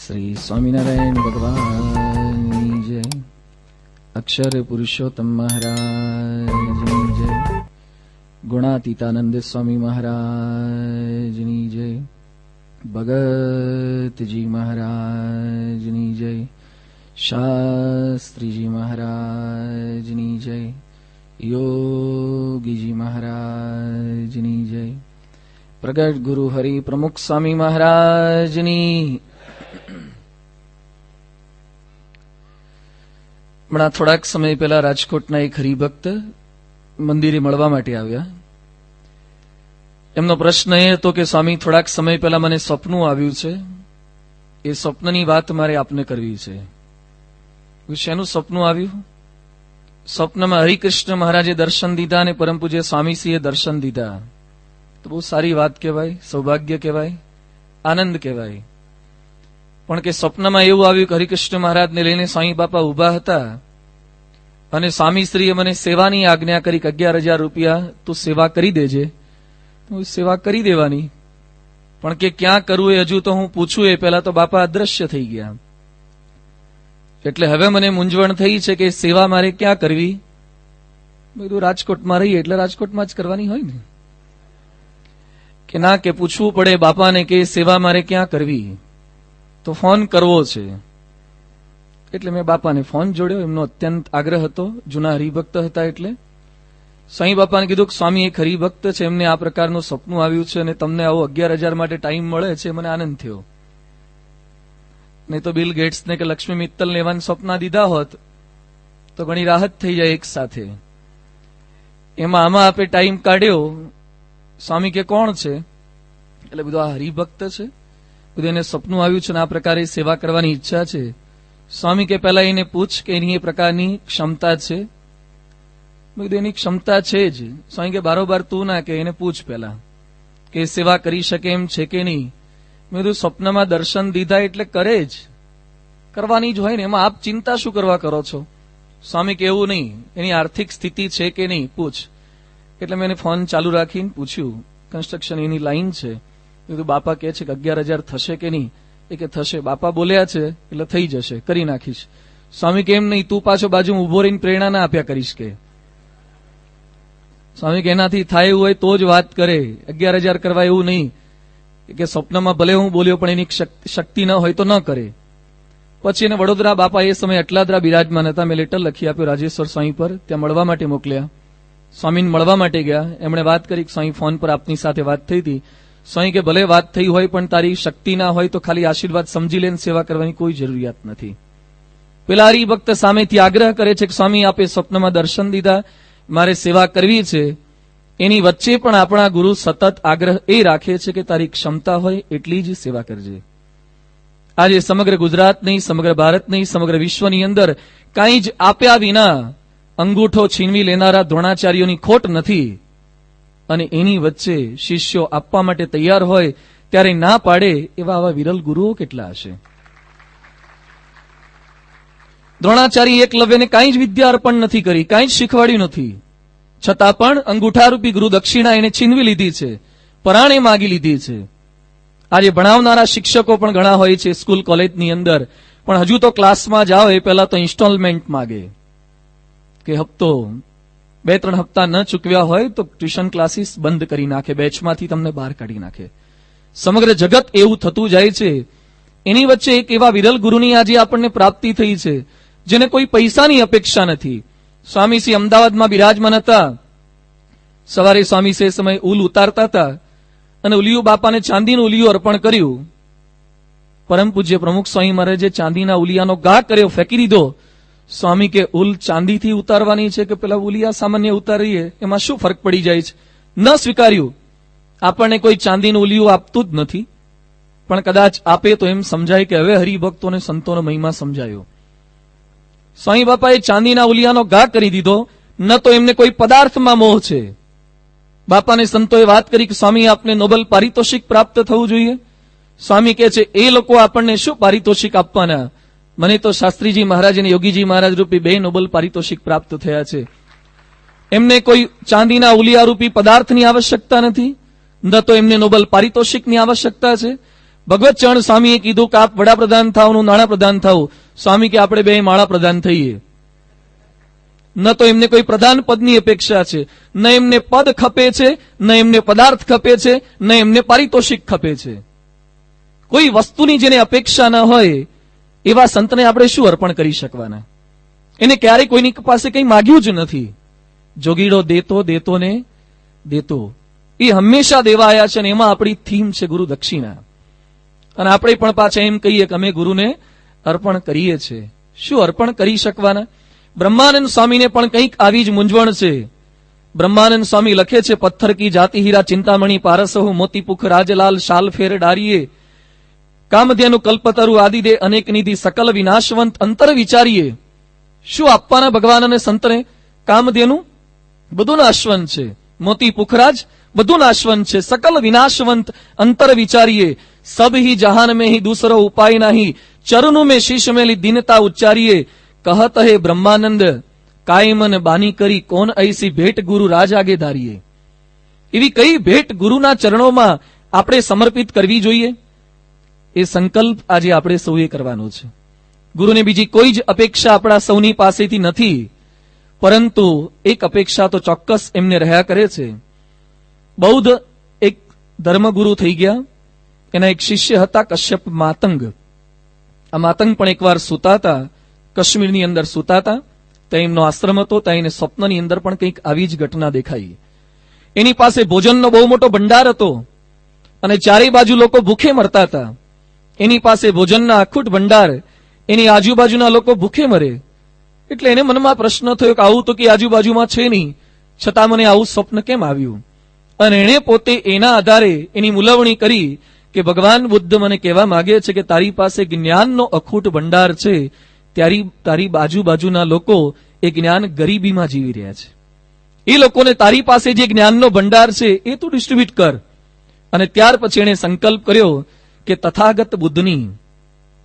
શ્રી સ્વામિનારાયણ ભગવાનની જય. અક્ષર પુરુષોત્તમ મહારાજની જય. ગુણાતીતાનંદ સ્વામી મહારાજની જય. ભગતજી મહારાજની જય. શાસ્ત્રીજી મહારાજની જય. યોગીજી મહારાજની જય. પ્રગટ ગુરુ હરિ પ્રમુખ સ્વામી મહારાજની. હમણાં થોડાક સમય પહેલા રાજકોટના એક હરિભક્ત મંદિરે મળવા માટે આવ્યા. એમનો પ્રશ્ન એ હતો કે સ્વામી, થોડાક સમય પહેલા મને સ્વપ્ન આવ્યું છે, એ સ્વપ્નની વાત મારે આપને કરવી છે. શેનું સપનું આવ્યું? સ્વપ્નમાં હરિકૃષ્ણ મહારાજે દર્શન દીધા અને પરમ પૂજ્ય સ્વામીશ્રીએ દર્શન દીધા. તો બહુ સારી વાત કહેવાય, સૌભાગ્ય કહેવાય, આનંદ કહેવાય. પણ કે સ્વપ્નમાં એવું આવ્યું કે હરિકૃષ્ણ મહારાજને લઈને સ્વામી બાપા ઉભા હતા અને સ્વામીશ્રીએ મને સેવાની આજ્ઞા કરી કે 11,000 રૂપિયા તું સેવા કરી દેજે. હું સેવા કરી દેવાની, પણ કે ક્યાં કરવું એ હજુ તો હું પૂછું એ પહેલા તો બાપા અદ્રશ્ય થઈ ગયા. એટલે હવે મને મૂંઝવણ થઈ છે કે સેવા મારે ક્યાં કરવી. બધું રાજકોટમાં રહીએ એટલે રાજકોટમાં જ કરવાની હોય ને, કે ના કે પૂછવું પડે બાપાને કે સેવા મારે ક્યાં કરવી. તો ફોન કરવો છે. એટલે મેં બાપાને ફોન જોડ્યો. એમનો અત્યંત આગ્રહ હતો, જૂના હરિભક્ત હતા. એટલે સાંઈ બાપાને કીધું કે સ્વામી એક હરિભક્ત છે, એમને આ પ્રકારનું સપનું આવ્યું છે અને તમને આવો 11,000 માટે ટાઈમ મળે છે, મને આનંદ થયો. નહીં તો બિલ ગેટ્સને કે લક્ષ્મી મિત્તલ લેવાના સપના દીધા હોત તો ઘણી રાહત થઈ જાય એક સાથે. એમાં આમાં આપે ટાઈમ કાઢ્યો. સ્વામી કે કોણ છે? એટલે બધું આ હરિભક્ત છે, બધું એને સપનું આવ્યું છે અને આ પ્રકારે સેવા કરવાની ઈચ્છા છે. સ્વામી કે પહેલા એને પૂછ કે એની એ પ્રકારની ક્ષમતા છે. બધું એની ક્ષમતા છે જ. સ્વામી કે બારોબાર તું ના કે, એને પૂછ પહેલા કે સેવા કરી શકે એમ છે કે નહીં. મેં કીધું સ્વપ્નમાં દર્શન દીધા એટલે કરે જ, કરવાની જ હોય ને, એમાં આપ ચિંતા શું કરવા કરો છો? સ્વામી કે એવું નહીં, એની આર્થિક સ્થિતિ છે કે નહીં પૂછ. એટલે મેં એને ફોન ચાલુ રાખીને પૂછ્યું. કન્સ્ટ્રક્શન એની લાઈન છે. કીધું બાપા કહે છે કે 11,000 થશે કે નહીં? એ કે થશે. બાપા બોલ્યા છે એટલે થઈ જશે, કરી નાખીશ. સ્વામી કે એમ નહીં, તું પાછો બાજુ ઉભો રહીને પ્રેરણા ના આપ્યા કરીશ કે. સ્વામી કે એનાથી થાય એવું હોય તો જ વાત કરે, 11,000 કરવા એવું નહીં. કે સ્વપ્નમાં ભલે હું બોલ્યો પણ એની શક્તિ ન હોય તો ન કરે. પછી એને વડોદરા બાપા એ સમયે અટલાદરા બિરાજમાન હતા. મેં લેટર લખી આપ્યો રાજેશ્વર સ્વામી પર, ત્યાં મળવા માટે મોકલ્યા. સ્વામીને મળવા માટે ગયા. એમણે વાત કરી કે સ્વામી ફોન પર આપની સાથે વાત થઈ હતી. સ્વામી કે ભલે વાત થઈ હોય પણ તારી શક્તિ ના હોય તો ખાલી આશીર્વાદ સમજી લઈને સેવા કરવાની કોઈ જરૂરિયાત નથી. પેલા હરિભક્ત સામેથી આગ્રહ કરે છે કે સ્વામી આપે સ્વપ્નમાં દર્શન દીધા, મારે સેવા કરવી છે. એની વચ્ચે પણ આપણા ગુરુ સતત આગ્રહ એ રાખે છે કે તારી ક્ષમતા હોય એટલી જ સેવા કરજે. આજે સમગ્ર ગુજરાત નહીં, સમગ્ર ભારત નહીં, સમગ્ર વિશ્વની અંદર કાંઈ જ આપ્યા વિના અંગૂઠો છીનવી લેનારા દ્રોણાચાર્યોની ખોટ નથી. અને એની વચ્ચે શિષ્યો આપવા માટે તૈયાર હોય ત્યારે ના પાડે એવા આવા વિરલ ગુરુઓ કેટલા હશે. દ્રોણાચાર્ય એકલવ્યને કાંઈ જ વિદ્યા અર્પણ નથી કરી, કાંઈ જ શીખવાડ્યું નથી. છતાં પણ અંગૂઠારૂપી ગુરુ દક્ષિણા એને છીનવી લીધી છે, પરાણે માગી લીધી છે. આજે ભણાવનારા શિક્ષકો પણ ઘણા હોય છે સ્કૂલ કોલેજની અંદર, પણ હજુ તો ક્લાસમાં જાઓ એ પહેલા તો ઇન્સ્ટોલમેન્ટ માગે કે હપ્તો 2-3 હપ્તા ન ચૂકવ્યા હોય તો ટ્યુશન ક્લાસીસ બંધ કરી નાખે, બેચમાંથી તમને બહાર કાઢી નાખે. સમગ્ર જગત એવું થતું જાય છે. એની વચ્ચે એક એવા વિરલ ગુરુની આજે આપણને પ્રાપ્તિ થઈ છે જેને કોઈ પૈસાની અપેક્ષા નથી. સ્વામીશ્રી અમદાવાદમાં બિરાજમાન હતા. સવારે સ્વામીશ્રી સમય ઉલ ઉતારતા હતા અને ઉલિયું બાપાને ચાંદીનું ઉલિયું અર્પણ કર્યું. પરમ પૂજ્ય પ્રમુખ સ્વામી મહારાજે ચાંદીના ઉલિયાનો ઘા કર્યો, ફેંકી દીધો. સ્વામી કે ઉલ ચાંદીથી ઉતારવાની છે કે પેલા ઉલિયા સામાન્ય ઉતારીએ એમાં શું ફરક પડી જાય છે? ન સ્વીકાર્યું. આપણને કોઈ ચાંદીનું ઉલિયું આપતું જ નથી, પણ કદાચ આપે તો એમ સમજાય કે હવે હરિભક્તોને સંતોનો મહિમા સમજાયો. સ્વામી બાપાએ ચાંદીના ઉલિયાનો ઘા કરી દીધો. ન તો એમને કોઈ પદાર્થમાં મોહ છે. બાપાને સંતોએ વાત કરી કે સ્વામી આપને નોબલ પારિતોષિક પ્રાપ્ત થવું જોઈએ. સ્વામી કહે છે એ લોકો આપણને શું પારિતોષિક આપવાના? મને તો શાસ્ત્રીજી મહારાજ અને યોગીજી મહારાજ રૂપી 2 નોબલ પારિતોષિક પ્રાપ્ત થયા છે. એમને કોઈ ચાંદીના ઉલિયા રૂપી પદાર્થની આવશ્યકતા નથી, ન તો એમને નોબલ પારિતોષિકની આવશ્યકતા છે. ભગવત ચરણ સ્વામીએ કીધું કે આપ વડાપ્રધાન થાવ, નાણાપ્રધાન થાવ. સ્વામી કે આપણે બે માળા પ્રધાન થઈએ. ન તો એમને કોઈ પ્રધાન પદની અપેક્ષા છે, ન એમને પદ ખપે છે, ન એમને પદાર્થ ખપે છે, ન એમને પારિતોષિક ખપે છે. કોઈ વસ્તુની જેને અપેક્ષા ન હોય એવા સંતને આપણે શું અર્પણ કરી શકવાના? એને ક્યારેય કોઈની પાસે કંઈ માગ્યું જ નથી. જોગીડો દેતો દેતો ને દેતો, એ હંમેશા દેવા આવ્યા છે. અને એમાં આપણી થીમ છે ગુરુ દક્ષિણા. અને આપણે પણ પાછા એમ કહીએ કે અમે ગુરુને અર્પણ કરીએ છીએ. શું અર્પણ કરી શકવાના? બ્રહ્માનંદ સ્વામીને પણ કંઈક આવી જ મૂંઝવણ છે. બ્રહ્માનંદ સ્વામી લખે છે, પથ્થર કી જાતિ હીરા ચિંતામણી પારસહુ મોતીપુખ રાજલાલ શાલ ફેર ડારીએ કામધેનુ કલ્પતરુ આદિદે અનેક નિધિ સકલ વિનાશવંત અંતર વિચારીએ. શું આપવાના ભગવાન અને સંતને? કામધેનુ બધું નાશવંત છે, મોતી પુખરાજ બધું નાશવંત છે, સકલ વિનાશવંત અંતર વિચારીએ. સબ ही जहान में ही दूसरो उपाय नहीं, चरणों में शीश में ली दीनता उच्चारिए. कहत है ब्रह्मानंद कायमन बानी करी कौन ऐसी भेट गुरु राज आगे धारीए. એવી કઈ ભેટ ગુરુના ચરણોમાં આપણે સમર્પિત કરવી જોઈએ? એ સંકલ્પ આજે આપણે સૌએ કરવાનો છે. ગુરુને બીજી કોઈ જ અપેક્ષા આપણા સૌની પાસેથી નથી, પરંતુ એક અપેક્ષા તો ચોક્કસ એમને રહ્યા કરે છે. બૌદ્ધ એક ધર્મગુરુ થઈ ગયા. એના એક શિષ્ય હતા કશ્યપ માતંગ. આ માતંગ પણ એકવાર સૂતા હતા, કાશ્મીરની અંદર સૂતા હતા. ત્યાં એમનો આશ્રમ હતો. ત્યાં એને સ્વપ્નની અંદર પણ કંઈક આવી જ ઘટના દેખાઈ. એની પાસે ભોજનનો બહુ મોટો ભંડાર હતો અને ચારે બાજુ લોકો ભૂખે મરતા હતા. એની પાસે ભોજનના અખૂટ ભંડાર, એની આજુબાજુના લોકો ભૂખે મરે. એટલે એને મનમાં પ્રશ્ન થયો કે આવું તો કે આજુબાજુમાં છે નહીં, છતાં મને આવું સ્વપ્ન કેમ આવ્યું? અને એણે પોતે એના આધારે એની મુલવણી કરી કે ભગવાન બુદ્ધ મને કહેવા માંગે છે કે તારી પાસે જ્ઞાનનો અખૂટ ભંડાર છે, તારી બાજુબાજુના લોકો એ જ્ઞાન ગરીબીમાં જીવી રહ્યા છે. એ લોકોને તારી પાસે જે જ્ઞાનનો ભંડાર છે એ તું ડિસ્ટ્રીબ્યુટ કર. અને ત્યાર પછી એણે સંકલ્પ કર્યો કે તથાગત બુદ્ધની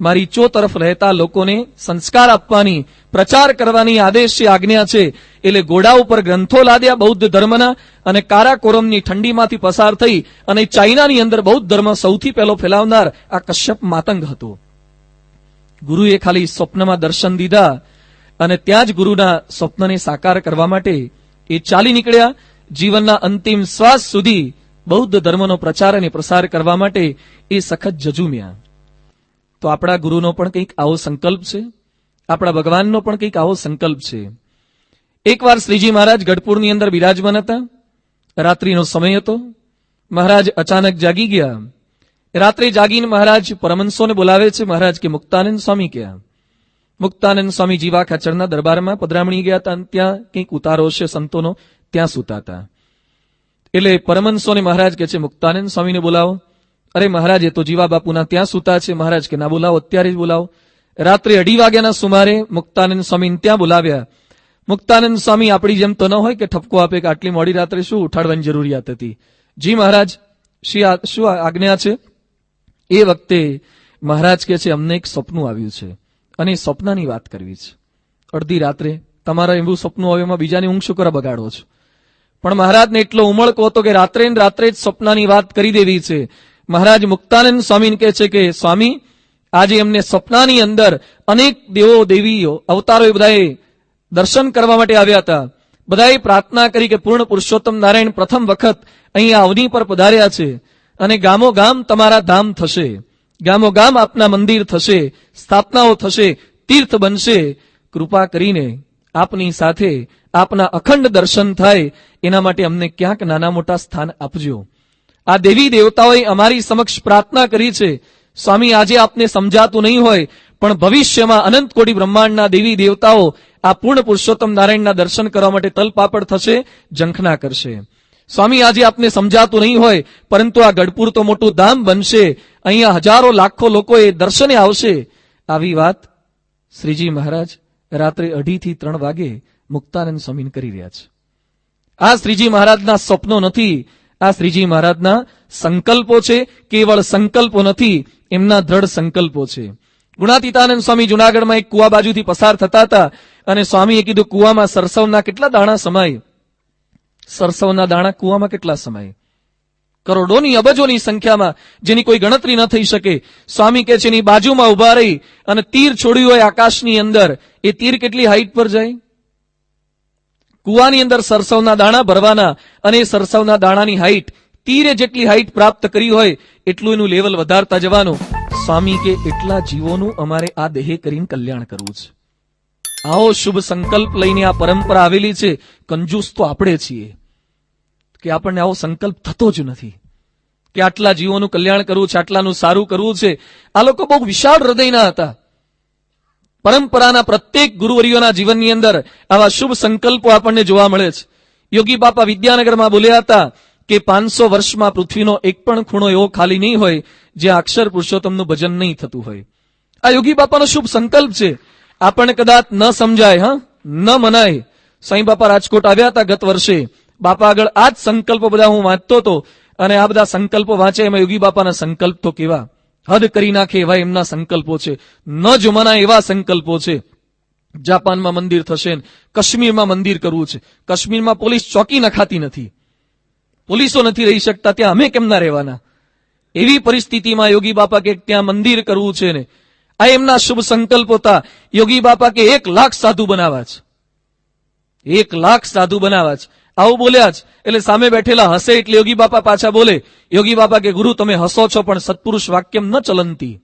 મારી ચો તરફ રહેતા લોકોને સંસ્કાર આપવાની, પ્રચાર કરવાની આદેશ છે, આજ્ઞા છે. એટલે ઘોડા ઉપર ગ્રંથો લાદ્યા બૌદ્ધ ધર્મના અને કારાકોરમની ઠંડીમાંથી પસાર થઈ અને ચાઇનાની અંદર બૌદ્ધ ધર્મ સૌથી પહેલો ફેલાવનાર આ કશ્યપ માતંગ હતો. ગુરુએ ખાલી સ્વપ્નમાં દર્શન દીધા અને ત્યાં જ ગુરુના સ્વપ્નને સાકાર કરવા માટે એ ચાલી નીકળ્યા. જીવનના અંતિમ શ્વાસ સુધી બૌદ્ધ ધર્મનો પ્રચાર અને પ્રસાર કરવા માટે એ સખત જજુમ્યા. તો આપણા ગુરુનો પણ કંઈક આવો સંકલ્પ છે, આપણા ભગવાનનો પણ કંઈક આવો સંકલ્પ છે. એકવાર શ્રીજી મહારાજ ગઢપુરની અંદર બિરાજમાન હતા. રાત્રિનો સમય હતો. મહારાજ અચાનક જાગી ગયા. રાત્રે જાગીને મહારાજ પરમહંસોને બોલાવે છે. મહારાજ કે મુક્તાનંદ સ્વામી ક્યાં? મુક્તાનંદ સ્વામી જીવા ખાચરના દરબારમાં પધરામણી ગયા હતા. ત્યાં કંઈક ઉતારો છે સંતોનો, ત્યાં સૂતા હતા. એટલે પરમહંસોને મહારાજ કે છે મુક્તાનંદ સ્વામીને બોલાવો. અરે મહારાજ, એ તો જીવા બાપુના ત્યાં સૂતા છે. મહારાજ કે ના બોલાવો, અત્યારે જ બોલાવો. રાત્રે 2:30 વાગ્યાના સુમારે મુક્તાનંદ સ્વામીને ત્યાં બોલાવ્યા. મુક્તાનંદ સ્વામી આપણી જેમ તો ન હોય કે ઠપકો આપે કે આટલી મોડી રાત્રે શું ઉઠાડવાની જરૂરિયાત હતી. જી મહારાજ, શું આજ્ઞા છે? એ વખતે મહારાજ કે છે અમને એક સપનું આવ્યું છે અને સપનાની વાત કરવી છે. અડધી રાત્રે તમારા એવું સપનું આવે એમાં બીજાની ઊંઘ શું કરવા બગાડો છો? પણ મહારાજને એટલો ઉમળકો હતો કે રાત્રે ને રાત્રે જ સપનાની વાત કરી દેવી છે. મહારાજ મુક્તાનંદ સ્વામીને કહે છે કે સ્વામી, આજે એમને સપનાની અંદર અનેક દેવો દેવીઓ અવતારો એ બધાએ દર્શન કરવા માટે આવ્યા હતા. બધાએ પ્રાર્થના કરી કે પૂર્ણ પુરુષોત્તમ નારાયણ પ્રથમ વખત અહીંયા અવની પર પધાર્યા છે અને ગામો ગામ તમારા ધામ થશે, ગામો ગામ આપના મંદિર થશે, સ્થાપનાઓ થશે, તીર્થ બનશે. કૃપા કરીને આપની સાથે આપના અખંડ દર્શન થાય એના માટે અમને ક્યાંક નાના મોટા સ્થાન આપજો. આ દેવી દેવતાઓએ અમારી સમક્ષ પ્રાર્થના કરી છે. સ્વામી, આજે આપને સમજાતું નહીં હોય પણ ભવિષ્યમાં અનંત કોટી બ્રહ્માંડના દેવી દેવતાઓ આ પૂર્ણ પુરુષોત્તમ નારાયણના દર્શન કરવા માટે તલપાપડ થશે, ઝંખના કરશે. સ્વામી, આજે આપને સમજાતું નહીં હોય પરંતુ આ ગઢપુર તો મોટું ધામ બનશે, અહીંયા હજારો લાખો લોકો એ દર્શને આવશે. આવી વાત શ્રીજી મહારાજ રાત્રે 2:30 થી 3 વાગે મુક્તાનંદ સ્વામીને કરી રહ્યા છે. આ શ્રીજી મહારાજના સ્વપ્નો નથી, આ શ્રીજી મહારાજના સંકલ્પો છે. કેવળ સંકલ્પો નથી, એમના દ્રઢ સંકલ્પો છે. ગુણાતીતાનંદ સ્વામી જુનાગઢમાં એક કુવા બાજુથી પસાર થતા હતા અને સ્વામીએ કીધું કુવામાં સરસવના કેટલા દાણા સમાય? સરસવના દાણા કુવામાં કેટલા સમાય? કરોડોની અબજોની સંખ્યામાં, જેની કોઈ ગણતરી ન થઈ શકે. સ્વામી કે છે એની બાજુમાં ઉભા રહી અને તીર છોડ્યું હોય આકાશની અંદર, એ તીર કેટલી હાઈટ પર જાય? કુવાની અંદર સરસવના દાણા ભરવાના, અને એ સરસવના દાણાની હાઈટ, તીરે જેટલી હાઈટ પ્રાપ્ત કરી હોય એટલું એનું લેવલ વધારતા જવાનું. સ્વામી કે એટલા જીવોનું અમારે આ દેહે કરીને કલ્યાણ કરવું છે. આવો શુભ સંકલ્પ લઈને આ પરંપરા આવેલી છે. કંજૂસ તો આપણે છીએ કે આપણને આવો સંકલ્પ થતો જ નથી કે આટલા જીવોનું કલ્યાણ કરવું છે, આટલાનું સારું કરવું છે. આ લોકો બહુ વિશાળ હૃદયના હતા. પરંપરાના પ્રત્યેક ગુરુવરીઓના જીવનની અંદર આવા શુભ સંકલ્પો આપણને જોવા મળે છે. યોગી બાપા વિદ્યાનગરમાં બોલ્યા હતા કે 500 વર્ષમાં પૃથ્વીનો એક પણ ખૂણો એવો ખાલી નહીં હોય જ્યાં અક્ષર પુરુષોત્તમનું ભજન નહીં થતું હોય. આ યોગી બાપાનો શુભ સંકલ્પ છે. આપણને કદાચ ન સમજાય, ન મનાય. સાંઈ બાપા રાજકોટ આવ્યા હતા ગત વર્ષે. બાપા આગળ આ જ સંકલ્પો બધા હું વાંચતો હતો, અને આ બધા સંકલ્પો વાંચે એમાં યોગી બાપાના સંકલ્પ તો કેવા હદ કરી નાખે એવા એમના સંકલ્પો છે. ન જ મનાય એવા સંકલ્પો છે. જાપાનમાં મંદિર થશે, કાશ્મીરમાં મંદિર કરવું છે. કાશ્મીરમાં પોલીસ ચોકી નખાતી નથી, પોલીસો નથી રહી શકતા, ત્યાં અમે કેમ ના રહેવાના? એવી પરિસ્થિતિમાં યોગી બાપા કે ત્યાં મંદિર કરવું છે ને આ એમના શુભ સંકલ્પો હતા. યોગી બાપા કે 1 લાખ સાધુ બનાવવા છે, 1 લાખ સાધુ બનાવવા છે. આવું બોલ્યા જ એટલે સામે બેઠેલા હસે એટલે યોગી બાપા પાછા બોલે. યોગી બાપા કે ગુરુ તમે હસો છો પણ સત્પુરુષ વાક્યમ ન ચલંતી.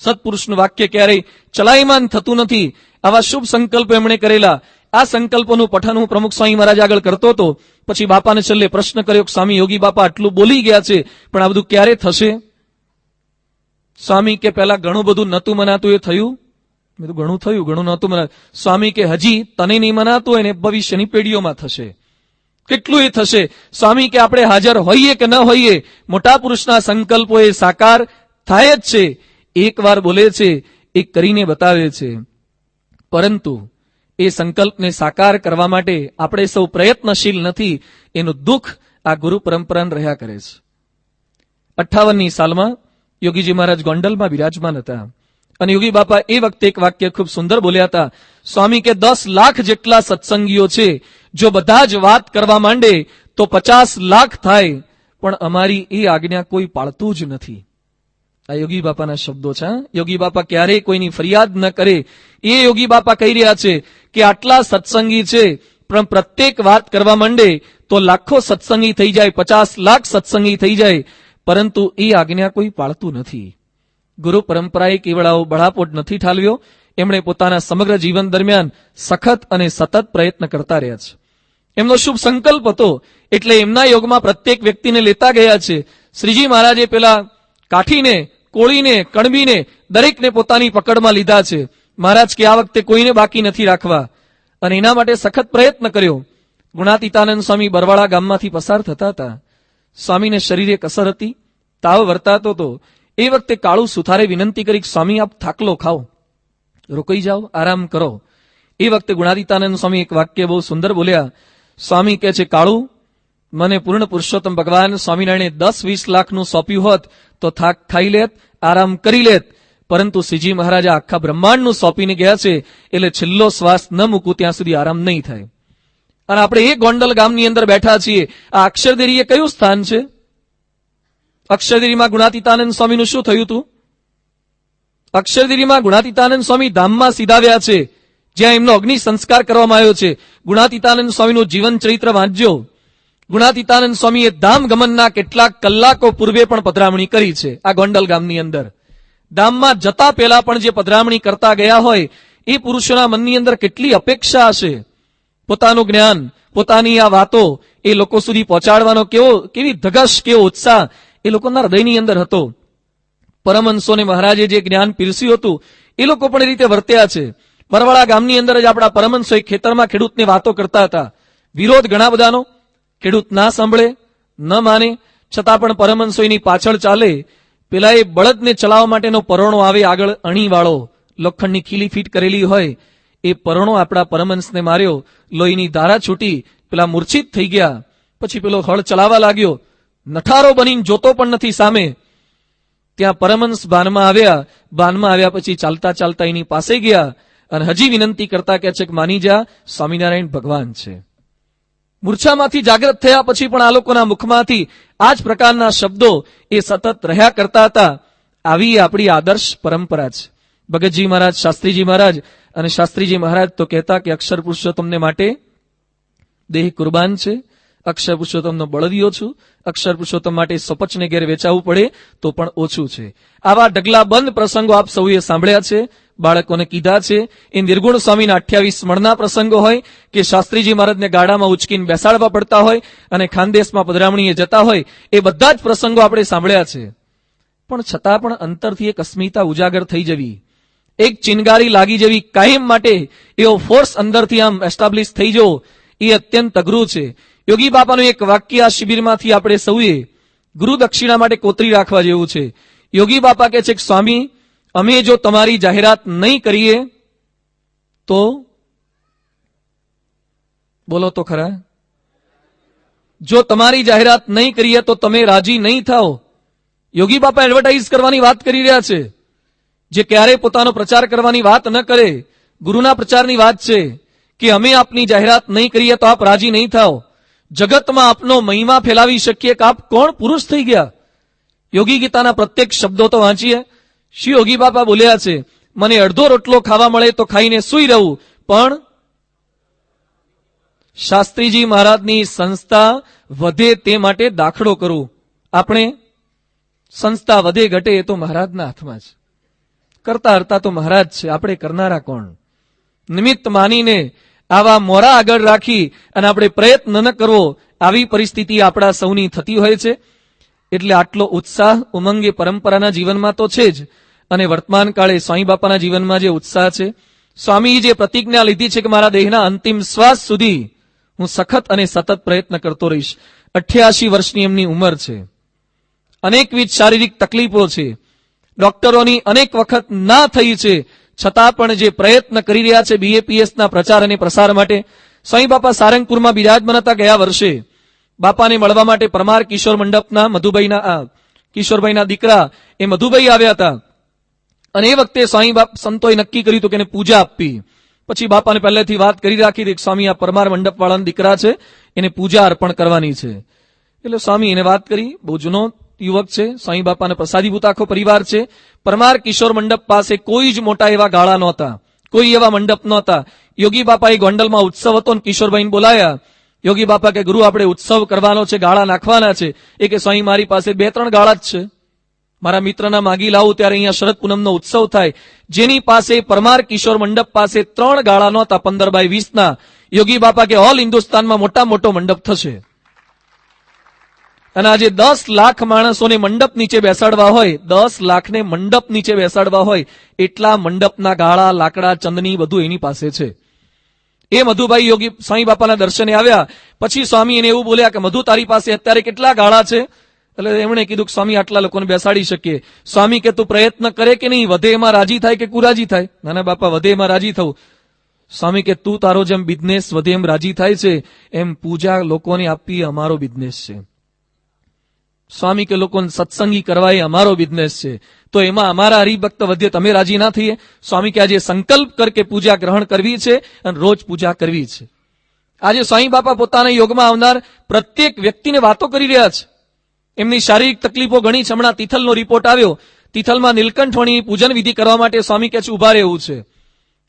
સત્પુરુષનું વાક્ય ક્યારેય ચલાયમાન થતું નથી. આવા શુભ સંકલ્પ એમણે કરેલા. આ સંકલ્પોનું પઠન હું પ્રમુખ સ્વામી મહારાજ આગળ કરતો હતો. પછી બાપાને છેલ્લે પ્રશ્ન કર્યો કે સ્વામી યોગી બાપા આટલું બોલી ગયા છે પણ આ બધું ક્યારે થશે? સ્વામી કે પહેલા ઘણું બધું નતું મનાતું એ થયું? મેં તો ઘણું થયું, ઘણું નતું મનાતું. સ્વામી કે હજી તને નહીં મનાતું હોય ને ભવિષ્યની પેઢીઓમાં થશે. કેટલું એ થશે? સ્વામી કે આપણે હાજર હોઈએ કે ન હોઈએ, મોટા પુરુષના સંકલ્પો એ સાકાર થાય જ છે. એક વાર બોલે છે, એ કરીને બતાવે છે. પરંતુ એ સંકલ્પને સાકાર કરવા માટે આપણે સૌ પ્રયત્નશીલ નથી. એનું દુઃખ આ ગુરુ પરંપરાને રહ્યા કરે છે. 58ની સાલમાં યોગીજી મહારાજ ગોંડલમાં બિરાજમાન હતા, અને યોગી બાપા એ વખતે એક વાક્ય ખૂબ સુંદર બોલ્યા હતા. સ્વામી કે 10 લાખ જેટલા સત્સંગીઓ છે, જો બધા જ વાત કરવા માંડે તો 50 લાખ થાય, પણ અમારી એ આજ્ઞા કોઈ પાળતું જ નથી. આ યોગી બાપાના શબ્દો છે. યોગી બાપા ક્યારેય કોઈની ફરિયાદ ન કરે. એ યોગી બાપા કહી રહ્યા છે કે આટલા સત્સંગી છે પણ પ્રત્યેક વાત કરવા માંડે તો લાખો સત્સંગી થઈ જાય, 50 લાખ સત્સંગી થઈ જાય, પરંતુ એ આજ્ઞા કોઈ પાળતું નથી. ગુરુ પરંપરાએ કેવળ આવો બળાપોટ નથી ઠાલવ્યો, એમણે પોતાના સમગ્ર જીવન દરમિયાન સખત અને સતત પ્રયત્ન કરતા રહ્યા છે. એમનો શુભ સંકલ્પ હતો એટલે એમના યોગમાં પ્રત્યેક વ્યક્તિને લેતા ગયા છે. શ્રીજી મહારાજે પેલા કાઠીને, કોળીને, કણબીને દરેકને પોતાની પકડમાં લીધા છે. મહારાજ કે આ વખતે કોઈને બાકી નથી રાખવા, અને એના માટે સખત પ્રયત્ન કર્યો. ગુણાતીતાનંદ સ્વામી બરવાળા ગામમાંથી પસાર થતા હતા. સ્વામીને શરીરે કસર હતી, તાવ વર્તાતો હતો. એ વખતે કાળુ સુથારે વિનંતી કરી, સ્વામી આપ થાકલો ખાઓ, રોકાઈ જાઓ, આરામ કરો. એ વખતે ગુણાતીતાનંદ સ્વામી એક વાક્ય બહુ સુંદર બોલ્યા. સ્વામી કહે છે, કાળુ મને પૂર્ણ પુરુષોત્તમ ભગવાન સ્વામિનારાયણે 10-20 લાખનું સોંપ્યું હોત તો થાક ખાઈ લેત, આરામ કરી લેત, પરંતુ શ્રીજી મહારાજ આખા બ્રહ્માંડનું સોંપીને ગયા છે એટલે છેલ્લો શ્વાસ ન મૂકું ત્યાં સુધી આરામ નહીં થાય. અને આપણે એ ગોંડલ ગામની અંદર બેઠા છીએ. આ અક્ષરદેરી એ કયું સ્થાન છે? અક્ષરદેરીમાં ગુણાતીતાનંદ સ્વામીનું શું થયું હતું? અક્ષરદેરીમાં ગુણાતીતાનંદ સ્વામી ધામમાં સીધાવ્યા છે, જ્યાં એમનો અગ્નિ સંસ્કાર કરવામાં આવ્યો છે. ગુણાતીતાનંદ સ્વામીનું જીવન ચરિત્ર વાંચજો. ગુણાતીતાનંદ સ્વામીએ ધામ ગમનના કેટલાક કલાકો પૂર્વે પણ પધરામણી કરી છે આ ગોંડલ ગામની અંદર. ધામમાં જતા પહેલા પણ જે પધરામણી કરતા ગયા હોય એ પુરુષોના મનની અંદર કેટલી અપેક્ષા હશે. પોતાનું જ્ઞાન, પોતાની આ વાતો એ લોકો સુધી પહોંચાડવાનો કેવી ધગશ, કેવો ઉત્સાહ એ લોકોના હૃદયની અંદર હતો. પરમહંસોને મહારાજે જે જ્ઞાન પીરસ્યું હતું એ લોકો પણ એ રીતે વર્ત્યા છે. બરવાળા ગામની અંદર જ આપણા પરમહંસો એક ખેતરમાં ખેડૂતને વાતો કરતા હતા. વિરોધ ઘણા બધાનો, ખેડૂત ના સાંભળે, ન માને, છતાં પણ પરમહંસો એની પાછળ ચાલે. પેલા એ બળદને ચલાવવા માટેનો પરોણો આવે આગળ, અણીવાળો લોખંડની ખીલી ફીટ કરેલી હોય, એ પરોણો આપણા પરમહંસને માર્યો, લોહીની ધારા છૂટી, પેલા મૂર્છિત થઈ ગયા. પછી પેલો હળ ચલાવવા લાગ્યો, નઠારો બનીને જોતો પણ નથી સામે. ત્યાં પરમહંસ બાનમાં આવ્યા પછી ચાલતા ચાલતા એની પાસે ગયા અને હજી વિનંતી કરતા કે છે કે માની જા, સ્વામિનારાયણ ભગવાન છે. મૂર્છામાંથી જાગૃત થયા પછી પણ આ લોકોના મુખમાંથી આ જ પ્રકારના શબ્દો એ સતત રહ્યા કરતા હતા. આવી આપણી આદર્શ પરંપરા છે. ભગતજી મહારાજ, શાસ્ત્રીજી મહારાજ અને શાસ્ત્રીજી મહારાજ તો કહેતા કે અક્ષર પુરુષોત્તમને માટે દેહ કુરબાન છે, અક્ષર પુરુષોત્તમનો બળદિયો છું, અક્ષર પુરુષોત્તમ માટે સપચને ઘેર વેચાવવું પડે તો પણ ઓછું છે. આવા ઢગલાબંધ પ્રસંગો આપ સૌએ સાંભળ્યા છે, બાળકોને કીધા છે. એ નિર્ગુણ સ્વામીના 28 મણના પ્રસંગો હોય કે શાસ્ત્રીજી મહારાજને ગાડામાં ઉચકીને બેસાડવા પડતા હોય અને ખાનદેશમાં પધરામણીએ જતા હોય, એ બધા જ પ્રસંગો આપણે સાંભળ્યા છે. પણ છતાં પણ અંતરથી એક અસ્મિતા ઉજાગર થઈ જવી, એક ચિનગારી લાગી જવી, કાયમ માટે એવો ફોર્સ અંદરથી આમ એસ્ટાબ્લિશ થઈ જવો, એ અત્યંત અઘરું છે. યોગી બાપાનું એક વાક્ય આ શિબિરમાંથી આપણે સૌએ ગુરુ દક્ષિણા માટે કોતરી રાખવા જેવું છે. યોગી બાપા કહે છે કે સ્વામી, અમે જો તમારી જાહેરાત નહીં કરીએ તો, બોલો તો ખરા, જો તમારી જાહેરાત નહીં કરીએ તો તમે રાજી નહીં થાઓ. યોગી બાપા એડવર્ટાઇઝ કરવાની વાત કરી રહ્યા છે. જે ક્યારે પોતાનો પ્રચાર કરવાની વાત ન કરે, ગુરુના પ્રચારની વાત છે કે અમે આપની જાહેરાત નહીં કરીએ તો આપ રાજી નહીં થાઓ. જગતમાં આપનો મહિમા ફેલાવી શકીએ કે આપ કોણ પુરુષ થઈ ગયા. યોગી ગીતાના પ્રત્યેક શબ્દો તો વાંચીએ. શ્રી યોગી બાપા બોલ્યા છે, મને અડધો રોટલો ખાવા મળે તો ખાઈને સૂઈ રહું, પણ શાસ્ત્રીજી મહારાજની સંસ્થા વધે તે માટે દાખલો કરું. આપણે સંસ્થા વધે ઘટે એ તો મહારાજના હાથમાં છે. કરતા હરતા તો મહારાજ છે, આપણે કરનારા કોણ? નિમિત્ત માનીને આવા મોરા આગળ રાખી અને આપણે પ્રયત્ન ન કરવો, આવી પરિસ્થિતિ આપણા સૌની થતી હોય છે. એટલે આટલો ઉત્સાહ ઉમંગ એ પરંપરાના જીવનમાં તો છે જ, અને વર્તમાન કાળે સ્વામી બાપાના જીવનમાં જે ઉત્સાહ છે, સ્વામી જે પ્રતિજ્ઞા લીધી છે કે મારા દેહના અંતિમ શ્વાસ સુધી હું સખત અને સતત પ્રયત્ન કરતો રહીશ. 88 વર્ષની એમની ઉંમર છે, અનેકવિધ શારીરિક તકલીફો છે, ડોક્ટરોની અનેક વખત ના થઈ છે, છતાં પણ જે પ્રયત્ન કરી રહ્યા છે BAPSના પ્રચાર અને પ્રસાર માટે. સ્વામી બાપા સારંગપુરમાં બિરાજમાન હતા. ગયા વર્ષે બાપાને મળવા માટે પરમાર કિશોર મંડપના કિશોરભાઈના દીકરા એ મધુભાઈ આવ્યા હતા. અને એ વખતે સ્વામી સંતોએ નક્કી કર્યું હતું કે એને પૂજા આપવી. પછી બાપાને પહેલેથી વાત કરી રાખી હતી કે સ્વામી આ પરમાર મંડપ વાળાના દીકરા છે, એને પૂજા અર્પણ કરવાની છે. એટલે સ્વામી એને વાત કરી. બહુ જૂનો યુવક છે, સ્વામી બાપાને પ્રસાદીભૂત આખો પરિવાર છે. પરમાર કિશોર મંડપ પાસે કોઈ જ મોટા એવા ગાળા નહોતા, કોઈ એવા મંડપ નહોતા. યોગી બાપાએ ગોંડલમાં ઉત્સવ હતો ને કિશોરભાઈને બોલાયા. યોગી બાપા કે ગુરુ આપણે ઉત્સવ કરવાનો છે, ગાળા નાખવાના છે. એ કે સ્વામી મારી પાસે 2-3 ગાળા જ છે, મારા મિત્રના માગી લાવું ત્યારે અહીંયા શરદ પૂનમનો ઉત્સવ થાય. જેની પાસે પરમાર કિશોર મંડપ પાસે 3 ગાળા નહોતા 15x20ના. યોગી બાપા કે ઓલ હિન્દુસ્તાનમાં મોટા મોટો મંડપ થશે. અને આજે 10 લાખ માણસોને મંડપ નીચે બેસાડવા હોય, 10 લાખને મંડપ નીચે બેસાડવા હોય, એટલા મંડપના ગાળા, લાકડા, ચંદની બધું એની પાસે છે. એ મધુભાઈ યોગી સ્વામી બાપાના દર્શને આવ્યા. પછી સ્વામી એને એવું બોલ્યા કે મધુ તારી પાસે અત્યારે કેટલા ગાળા છે? એટલે એમણે કીધું કે સ્વામી આટલા લોકોને બેસાડી શકીએ. સ્વામી કે તું પ્રયત્ન કરે કે નહીં, વધે એમાં રાજી થાય કે કુરાજી થાય? નાના બાપા વધે એમાં રાજી થવું. સ્વામી કે તું તારો જેમ બિઝનેસ વધે એમ રાજી થાય છે, એમ પૂજા લોકોને આપવી અમારો બિઝનેસ છે. સ્વામી કે લોકોને સત્સંગી કરવા એ અમારો બિઝનેસ છે, તો એમાં અમારા હરિભક્ત વધે તમે રાજી ના થઈએ? સ્વામી કે આજે સંકલ્પ કર કે પૂજા ગ્રહણ કરવી છે અને રોજ પૂજા કરવી છે. આજે સ્વામી બાપા પોતાના યોગમાં આવનાર પ્રત્યેક વ્યક્તિને વાતો કરી રહ્યા છે. એમની શારીરિક તકલીફો ઘણી છે. હમણાં તિથલનો રિપોર્ટ આવ્યો. તિથલમાં નીલકંઠવણી પૂજન વિધિ કરવા માટે સ્વામી કે છે ઉભા રહેવું છે.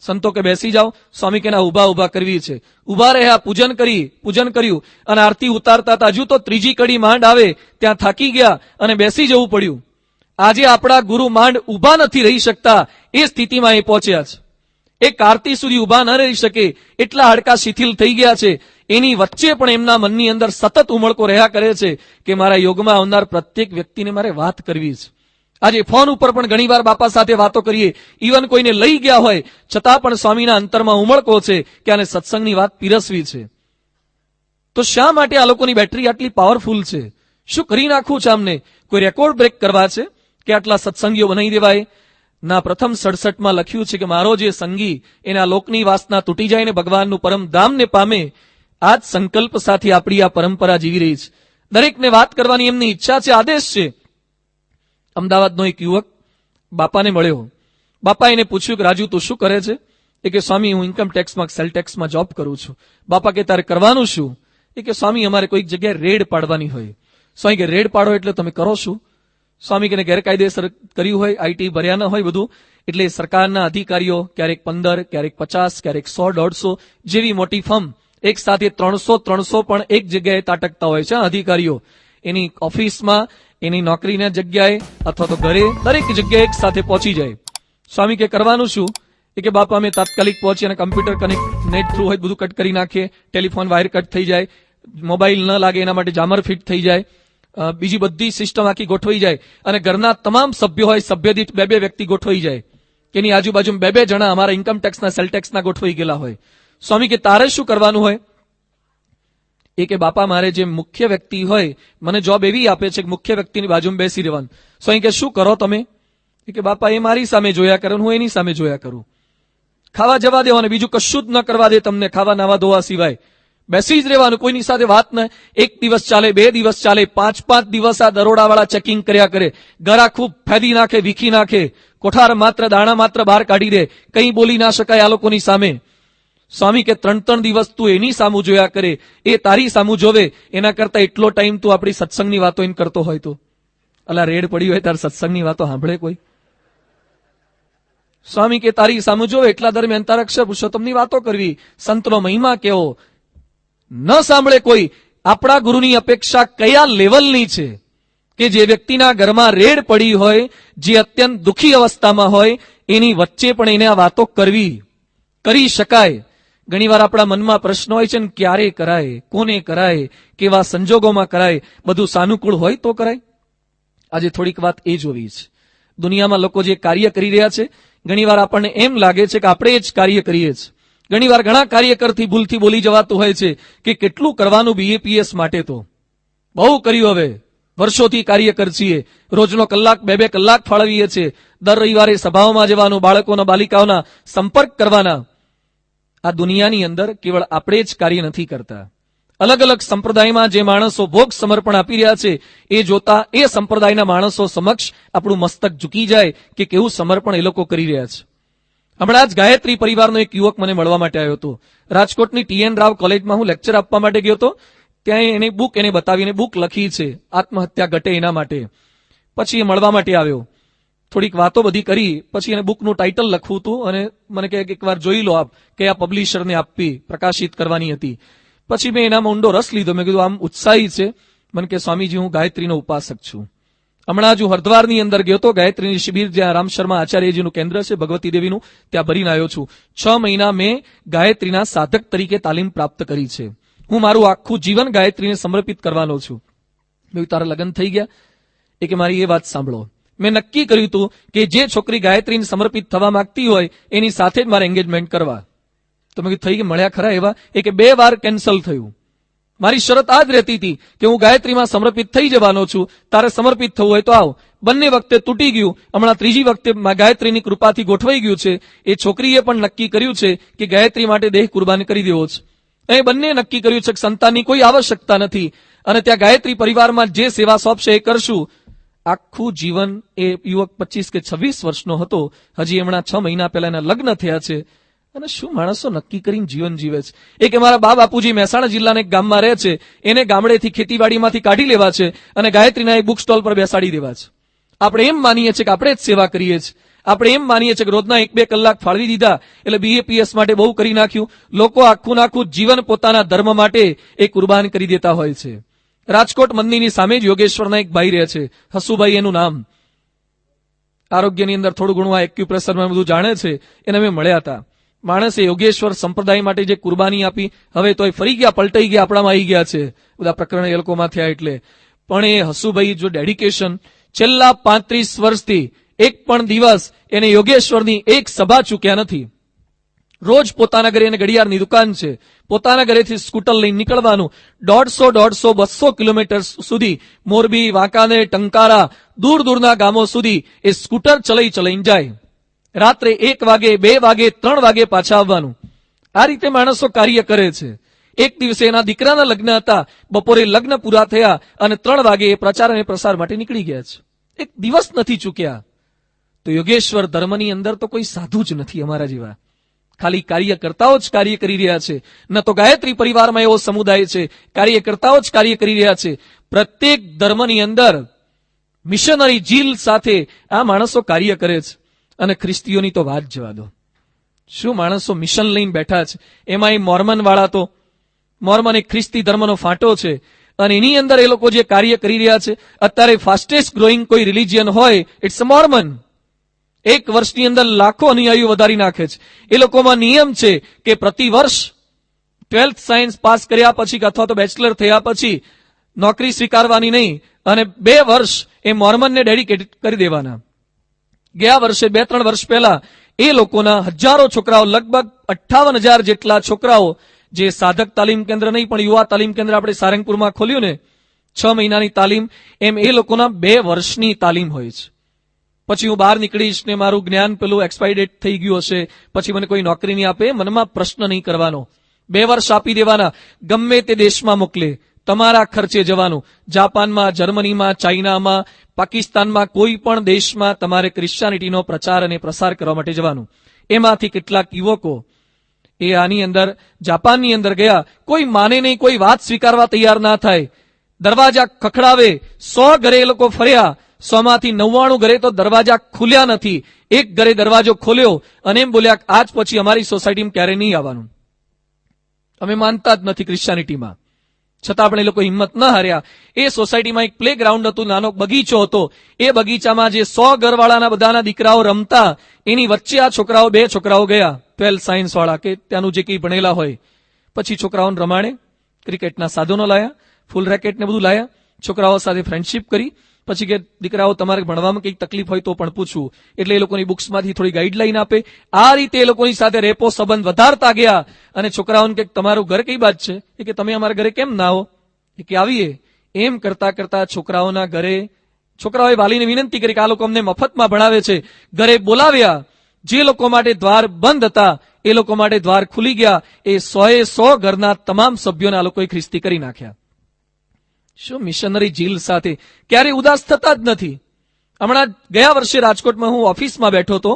સંતો કે બેસી જાઓ. સ્વામી કે ના, ઉભા કરવી છે. ઉભા રહ્યા, પૂજન કર્યું અને આરતી ઉતારતા હતા. હજુ તો 3જી કડી માંડ આવે ત્યાં થાકી ગયા અને બેસી જવું પડ્યું. આજે આપણા ગુરુ માંડ ઉભા નથી રહી શકતા, એ સ્થિતિમાં એ પહોંચ્યા છે. એક આરતી સુધી ઉભા ન રહી શકે એટલા હાડકા શિથિલ થઈ ગયા છે. એની વચ્ચે પણ એમના મનની અંદર સતત ઉમળકો રહ્યા કરે છે કે મારા યોગમાં આવનાર પ્રત્યેક વ્યક્તિને મારે વાત કરવી છે. આજે ફોન ઉપર પણ ઘણીવાર બાપા સાથે વાતો કરીએ, ઇવન કોઈને લઈ ગયા હોય છતાં પણ સ્વામીના અંતરમાં ઉમળકો છે કે આને સત્સંગની વાત પીરસવી છે. તો શા માટે આ લોકોની બેટરી આટલી પાવરફુલ છે? શું કરી નાખવું છે આમને? કોઈ રેકોર્ડ બ્રેક કરવા છે કે આટલા સત્સંગીઓ બનાવી દેવાય? ના, પ્રથમ 67માં લખ્યું છે કે મારો જે સંગી એના લોકની વાસના તૂટી જાય ને ભગવાનનું પરમ ધામને પામે. આ જ સંકલ્પ સાથે આપણી આ પરંપરા જીવી રહી છે. દરેકને વાત કરવાની એમની ઈચ્છા છે, આદેશ છે. અમદાવાદનો એક યુવક બાપાને મળ્યો. બાપા એને પૂછ્યું કે રાજુ તું શું કરે છે? એ કે સ્વામી હું ઇન્કમ ટેક્સમાં સેલ ટેક્સમાં જોબ કરું છું. બાપા કે તારે કરવાનું શું? એ કે સ્વામી અમારે કોઈક જગ્યાએ રેડ પાડવાની હોય. સ્વામી કે રેડ પાડો એટલે તમે કરો શું? સ્વામી કે ગેરકાયદેસર કર્યું હોય, આઈટી ભર્યા ન હોય બધું, એટલે સરકારના અધિકારીઓ ક્યારેક 15, ક્યારેક 50, ક્યારેક 100-150 જેવી મોટી ફર્મ એક સાથે 300 પણ એક જગ્યાએ તાટકતા હોય છે. અધિકારીઓ એની ઓફિસમાં, એની નોકરીના જગ્યાએ અથવા તો ઘરે, દરેક જગ્યાએ એક સાથે પહોંચી જાય. સ્વામી કે કરવાનું શું? એ કે બાપા અમે તાત્કાલિક પહોંચી અને કમ્પ્યુટર કનેક્ટ નેટ થ્રુ હોય બધું કટ કરી નાખીએ, ટેલિફોન વાયર કટ થઈ જાય, મોબાઈલ ન લાગે એના માટે જામર ફિટ થઈ જાય, બીજી બધી સિસ્ટમ આખી ગોઠવાઈ જાય અને ઘરના તમામ સભ્યો હોય સભ્ય દીઠ 2 વ્યક્તિ ગોઠવાઈ જાય. એની આજુબાજુ 2 જણા અમારા ઇન્કમ ટેક્સના સેલ ટેક્સના ગોઠવાઈ ગયેલા હોય. સ્વામી કે તારે શું કરવાનું હોય? એ કે બાપા મારે જે મુખ્ય વ્યક્તિ હોય મને જોબ એવી આપે છે કે મુખ્ય વ્યક્તિની બાજુમાં બેસી રહેવાનું. સ્વામી કે શું કરો તમે? એ કે બાપા એ મારી સામે જોયા કરે, હું એની સામે જોયા કરું. ખાવા જવા દેવાનું, બીજું કશું જ ન કરવા દે તમને, ખાવા નાવા ધોવા સિવાય બેસી જ રહેવાનું, કોઈની સાથે વાત ન. 1 દિવસ ચાલે, 2 દિવસ ચાલે, 5 દિવસ આ દરોડાવાળા ચેકિંગ કર્યા કરે, ઘરા ખૂબ ફેદી નાખે, વીખી નાખે, કોઠાર માત્ર દાણા માત્ર બહાર કાઢી દે, કંઈ બોલી ના શકાય આ લોકોની સામે. સ્વામી કે 3 દિવસ તું એની સામું જોયા કરે, એ તારી સામું જોવે, એના કરતા એટલો ટાઈમ તું આપણી સત્સંગની વાતો એને કરતો હોય તો અલા રેડ પડી હોય તાર સત્સંગની વાતો સાંભળે કોઈ? સ્વામી કે તારી સામું જોવે એટલા દરમિયાન તારા અક્ષર પુરુષોત્તમની વાતો કરવી, સંતનો મહિમા કેવો ન સાંભળે કોઈ. આપણા ગુરુની અપેક્ષા કયા લેવલની છે કે જે વ્યક્તિના ઘરમાં રેડ પડી હોય, જે અત્યંત દુઃખી અવસ્થામાં હોય, એની વચ્ચે પણ એને આ વાતો કરવી, કરી શકાય. ઘણીવાર આપણા મનમાં પ્રશ્ન હોય છે ને, ક્યારે કરાય, કોને કરાય, કેવા સંજોગોમાં કરાય, બધું સાનુકૂળ હોય તો કરાય. આજે થોડીક વાત એ જોવી છે. દુનિયામાં લોકો જે કાર્ય કરી રહ્યા છે, ઘણીવાર આપણને એમ લાગે છે કે આપણે જ કાર્ય કરીએ છીએ. ઘણીવાર ઘણા કાર્યકરથી ભૂલથી બોલી જવાતું હોય છે કે કેટલું કરવાનું બીએપીએસ માટે, તો બહુ કર્યું, હવે વર્ષોથી કાર્યકર છીએ, રોજનો કલાક 2-2 કલાક ફાળવીએ છીએ, દર રવિવારે સભાઓમાં જવાનું, બાળકોના બાલિકાઓના સંપર્ક કરવાના. આ દુનિયાની અંદર કેવળ આપણે જ કાર્ય નથી કરતા. અલગ અલગ સંપ્રદાયમાં જે માણસો ભોગ સમર્પણ આપી રહ્યા છે એ જોતા એ સંપ્રદાયના માણસો સમક્ષ આપણું મસ્તક ઝૂકી જાય કે કેવું સમર્પણ એ લોકો કરી રહ્યા છે. હમણાં જ ગાયત્રી પરિવારનો એક યુવક મને મળવા માટે આવ્યો હતો. રાજકોટની TN રાવ કોલેજમાં હું લેક્ચર આપવા માટે ગયો હતો. ત્યાં એને બુક એને બતાવીને બુક લખી છે આત્મહત્યા ઘટે એના માટે. પછી એ મળવા માટે આવ્યો, થોડીક વાતો બધી કરી, પછી એને બુકનું ટાઇટલ લખવું હતું અને મને કહે કે એકવાર જોઈ લો આપ, કે આ પબ્લિશરને આપવી, પ્રકાશિત કરવાની હતી. પછી મેં એનામાં ઊંડો રસ લીધો. મેં કીધું આમ ઉત્સાહી છે. મને કે સ્વામીજી હું ગાયત્રીનો ઉપાસક છું. હમણાં જ હું હરિદ્વારની અંદર ગયો હતો, ગાયત્રીની શિબિર જ્યાં રામ શર્મા આચાર્યજીનું કેન્દ્ર છે, ભગવતી દેવીનું, ત્યાં ભરીને આવ્યો છું. 6 મહિના મેં ગાયત્રીના સાધક તરીકે તાલીમ પ્રાપ્ત કરી છે. હું મારું આખું જીવન ગાયત્રીને સમર્પિત કરવાનો છું. મેં તારા લગ્ન થઈ ગયા? એ કે મારી એ વાત સાંભળો, મેં નક્કી કર્યું હતું કે જે છોકરી ગાયત્રીને સમર્પિત થવા માંગતી હોય એની સાથે જ મારે એંગેજમેન્ટ કરવા. તો મેં કીધું થઈ ગયા, મળ્યા ખરા એવા? એ કે 2 વાર કેન્સલ થયું. મારી શરત આ જ રહેતી હતી કે હું ગાયત્રીમાં સમર્પિત થઈ જવાનો છું, તારે સમર્પિત થવું હોય તો આવ. બંને વખતે તૂટી ગયું. હમણાં ત્રીજી વખતે ગાયત્રીની કૃપાથી ગોઠવાઈ ગયું છે. એ છોકરીએ પણ નક્કી કર્યું છે કે ગાયત્રી માટે દેહ કુરબાન કરી દેવો છે. એ બંને નક્કી કર્યું છે કે સંતાનની કોઈ આવશ્યકતા નથી અને ત્યાં ગાયત્રી પરિવારમાં જે સેવા સોંપશે એ કરશું. આખું જીવન એ યુવક 25 કે 26 વર્ષનો હતો. હજી હમણાં 6 મહિના પહેલા એના લગ્ન થયા છે. અને શું માણસો નક્કી કરીને જીવન જીવે છે. એ કે મારા બા બાપુજી મહેસાણા જિલ્લાના એક ગામમાં રહે છે, એને ગામડેથી ખેતીવાડીમાંથી કાઢી લેવા છે અને ગાયત્રીના એક બુક સ્ટોલ પર બેસાડી દેવા છે. આપણે એમ માનીએ છીએ કે આપણે જ સેવા કરીએ છીએ. આપણે એમ માનીએ છીએ કે રોજના 1-2 કલાક ફાળવી દીધા એટલે BAPS માટે બહુ કરી નાખ્યું. લોકો આખું જીવન પોતાના ધર્મ માટે એ કુરબાન કરી દેતા હોય છે. રાજકોટ મંદિરની સામે જ યોગેશ્વરના એક ભાઈ રહે છે, હસુભાઈ એનું નામ. આરોગ્યની અંદર થોડું ઘણું આ એક્યુપ્રેશરમાં બધું જાણે છે. એને મેં મળ્યા હતા. માણસે યોગેશ્વર સંપ્રદાય માટે જે કુરબાની આપી, હવે તો ફરી ગયા, પલટાઈ ગયા, આપણામાં આવી ગયા છે બધા પ્રકરણ એ લોકોમાં થયા. એટલે પણ એ હસુભાઈ જો ડેડિકેશન, છેલ્લા 35 વર્ષથી એક પણ દિવસ એને યોગેશ્વરની એક સભા ચૂક્યા નથી. રોજ પોતાના ઘરે એને ઘડિયાળની દુકાન છે, પોતાના ઘરેથી સ્કૂટર લઈને નીકળવાનું, 150-200 કિલોમીટર સુધી મોરબી, વાંકાનેર, ટંકારા, દૂર દૂરના ગામો સુધી એ સ્કૂટર ચલાઈને જાય. રાત્રે 1 વાગે, 2 વાગે, 3 વાગે પાછા આવવાનું. આ રીતે માણસો કાર્ય કરે છે. એક દિવસે એના દીકરાના લગ્ન હતા, બપોરે લગ્ન પૂરા થયા અને 3 વાગે એ પ્રચાર અને પ્રસાર માટે નીકળી ગયા છે. એક દિવસ નથી ચૂક્યા. તો યોગેશ્વર ધર્મની અંદર તો કોઈ સાધુ જ નથી અમારા જેવા. ખાલી કાર્યકર્તાઓ જ કાર્ય કરી રહ્યા છે, ન તો ગાયત્રી પરિવારમાં એવો સમુદાય છે કાર્યકર્તાઓ જ કાર્ય કરી રહ્યા છે. પ્રત્યેક ધર્મની અંદર મિશનરી ઝીલ સાથે આ માણસો કાર્ય કરે છે. અને ખ્રિસ્તીઓની તો વાત જવા દો, શું માણસો મિશન લઈને બેઠા છે. એમાં મોર્મન વાળા તો, મોર્મન એક ખ્રિસ્તી ધર્મનો ફાંટો છે અને એની અંદર એ લોકો જે કાર્ય કરી રહ્યા છે, અત્યારે ફાસ્ટેસ્ટ ગ્રોઈંગ કોઈ રિલિજિયન હોય ઇટ્સ મોર્મન. એક વર્ષની અંદર લાખો અનુયાયીઓ વધારી નાખે છે. એ લોકોમાં નિયમ છે કે પ્રતિ વર્ષ 12th સાયન્સ પાસ કર્યા પછી અથવા તો બેચલર થયા પછી નોકરી સ્વીકારવાની નહીં અને 2 વર્ષ એ મોર્મનને ડેડિકેટ કરી દેવાના. ગયા વર્ષે 2-3 વર્ષ પહેલા એ લોકોના હજારો છોકરાઓ, લગભગ 58,000 જેટલા છોકરાઓ, જે સાધક તાલીમ કેન્દ્ર નહીં પણ યુવા તાલીમ કેન્દ્ર આપણે સારંગપુરમાં ખોલ્યું ને, 6 મહિનાની તાલીમ, એમ એ લોકોના 2 વર્ષની તાલીમ હોય છે. પછી હું બહાર નીકળીશ ને મારું જ્ઞાન પેલું એક્સપાયર ડેટ થઈ ગયું હશે, પછી મને કોઈ નોકરી નહીં આપે, મનમાં પ્રશ્ન નહીં કરવાનો. 2 વર્ષ આપી દેવાના, ગમે તે દેશમાં મોકલે, તમારા ખર્ચે જવાનું. જાપાનમાં, જર્મનીમાં, ચાઇનામાં, પાકિસ્તાનમાં, કોઈ પણ દેશમાં તમારે ક્રિશ્ચિયાનિટીનો પ્રચાર અને પ્રસાર કરવા માટે જવાનું. એમાંથી કેટલાક યુવકો એ આની અંદર જાપાનની અંદર ગયા, કોઈ માને નહીં, કોઈ વાત સ્વીકારવા તૈયાર ના થાય, દરવાજા ખખડાવે. 100 ઘરે એ લોકો ફર્યા, 100માંથી 99 ઘરે તો દરવાજા ખુલ્યા નથી. એક ઘરે દરવાજો ખોલ્યો અને એમ બોલ્યા, આજ પછી અમારી સોસાયટીમાં ક્યારે નહીં આવવાનું, અમે માનતા જ નથી ક્રિશ્ચિયાનિટીમાં. છતાં પણ એ લોકો હિંમત ન હાર્યા. એ સોસાયટીમાં એક પ્લે ગ્રાઉન્ડ હતું, નાનો બગીચો હતો. એ બગીચામાં જે 100 ઘરવાળાના બધાના દીકરાઓ રમતા, એની વચ્ચે આ છોકરાઓ, 2 છોકરાઓ ગયા, 12th સાયન્સ વાળા કે ત્યાંનું જે કંઈ ભણેલા હોય. પછી છોકરાઓને રમાડે, ક્રિકેટના સાધનો લાયા, ફૂલ રેકેટ ને બધું લાયા, છોકરાઓ સાથે ફ્રેન્ડશીપ કરી. પછી કે દીકરાઓ તમારે ભણવામાં કંઈક તકલીફ હોય તો પણ પૂછવું, એટલે એ લોકોની બુક્સમાંથી થોડી ગાઈડલાઈન આપે. આ રીતે એ લોકોની સાથે રેપો સંબંધ વધારતા ગયા. અને છોકરાઓને કે તમારું ઘર કઈ બાજુ છે, એ કે તમે અમારા ઘરે કેમ ના આવો, એ કે આવીએ. એમ કરતા કરતા છોકરાઓના ઘરે, છોકરાઓએ વાલીને વિનંતી કરી કે આ લોકો અમને મફતમાં ભણાવે છે, ઘરે બોલાવ્યા. જે લોકો માટે દ્વાર બંધ હતા એ લોકો માટે દ્વાર ખુલી ગયા. એ 100 ઘરના તમામ સભ્યોને આ લોકોએ ખ્રિસ્તી કરી નાખ્યા. શું મિશનરી ઝીલ સાથે ક્યારે ઉદાસ થતા જ નથી. હમણાં ગયા વર્ષે રાજકોટમાં હું ઓફિસમાં બેઠો હતો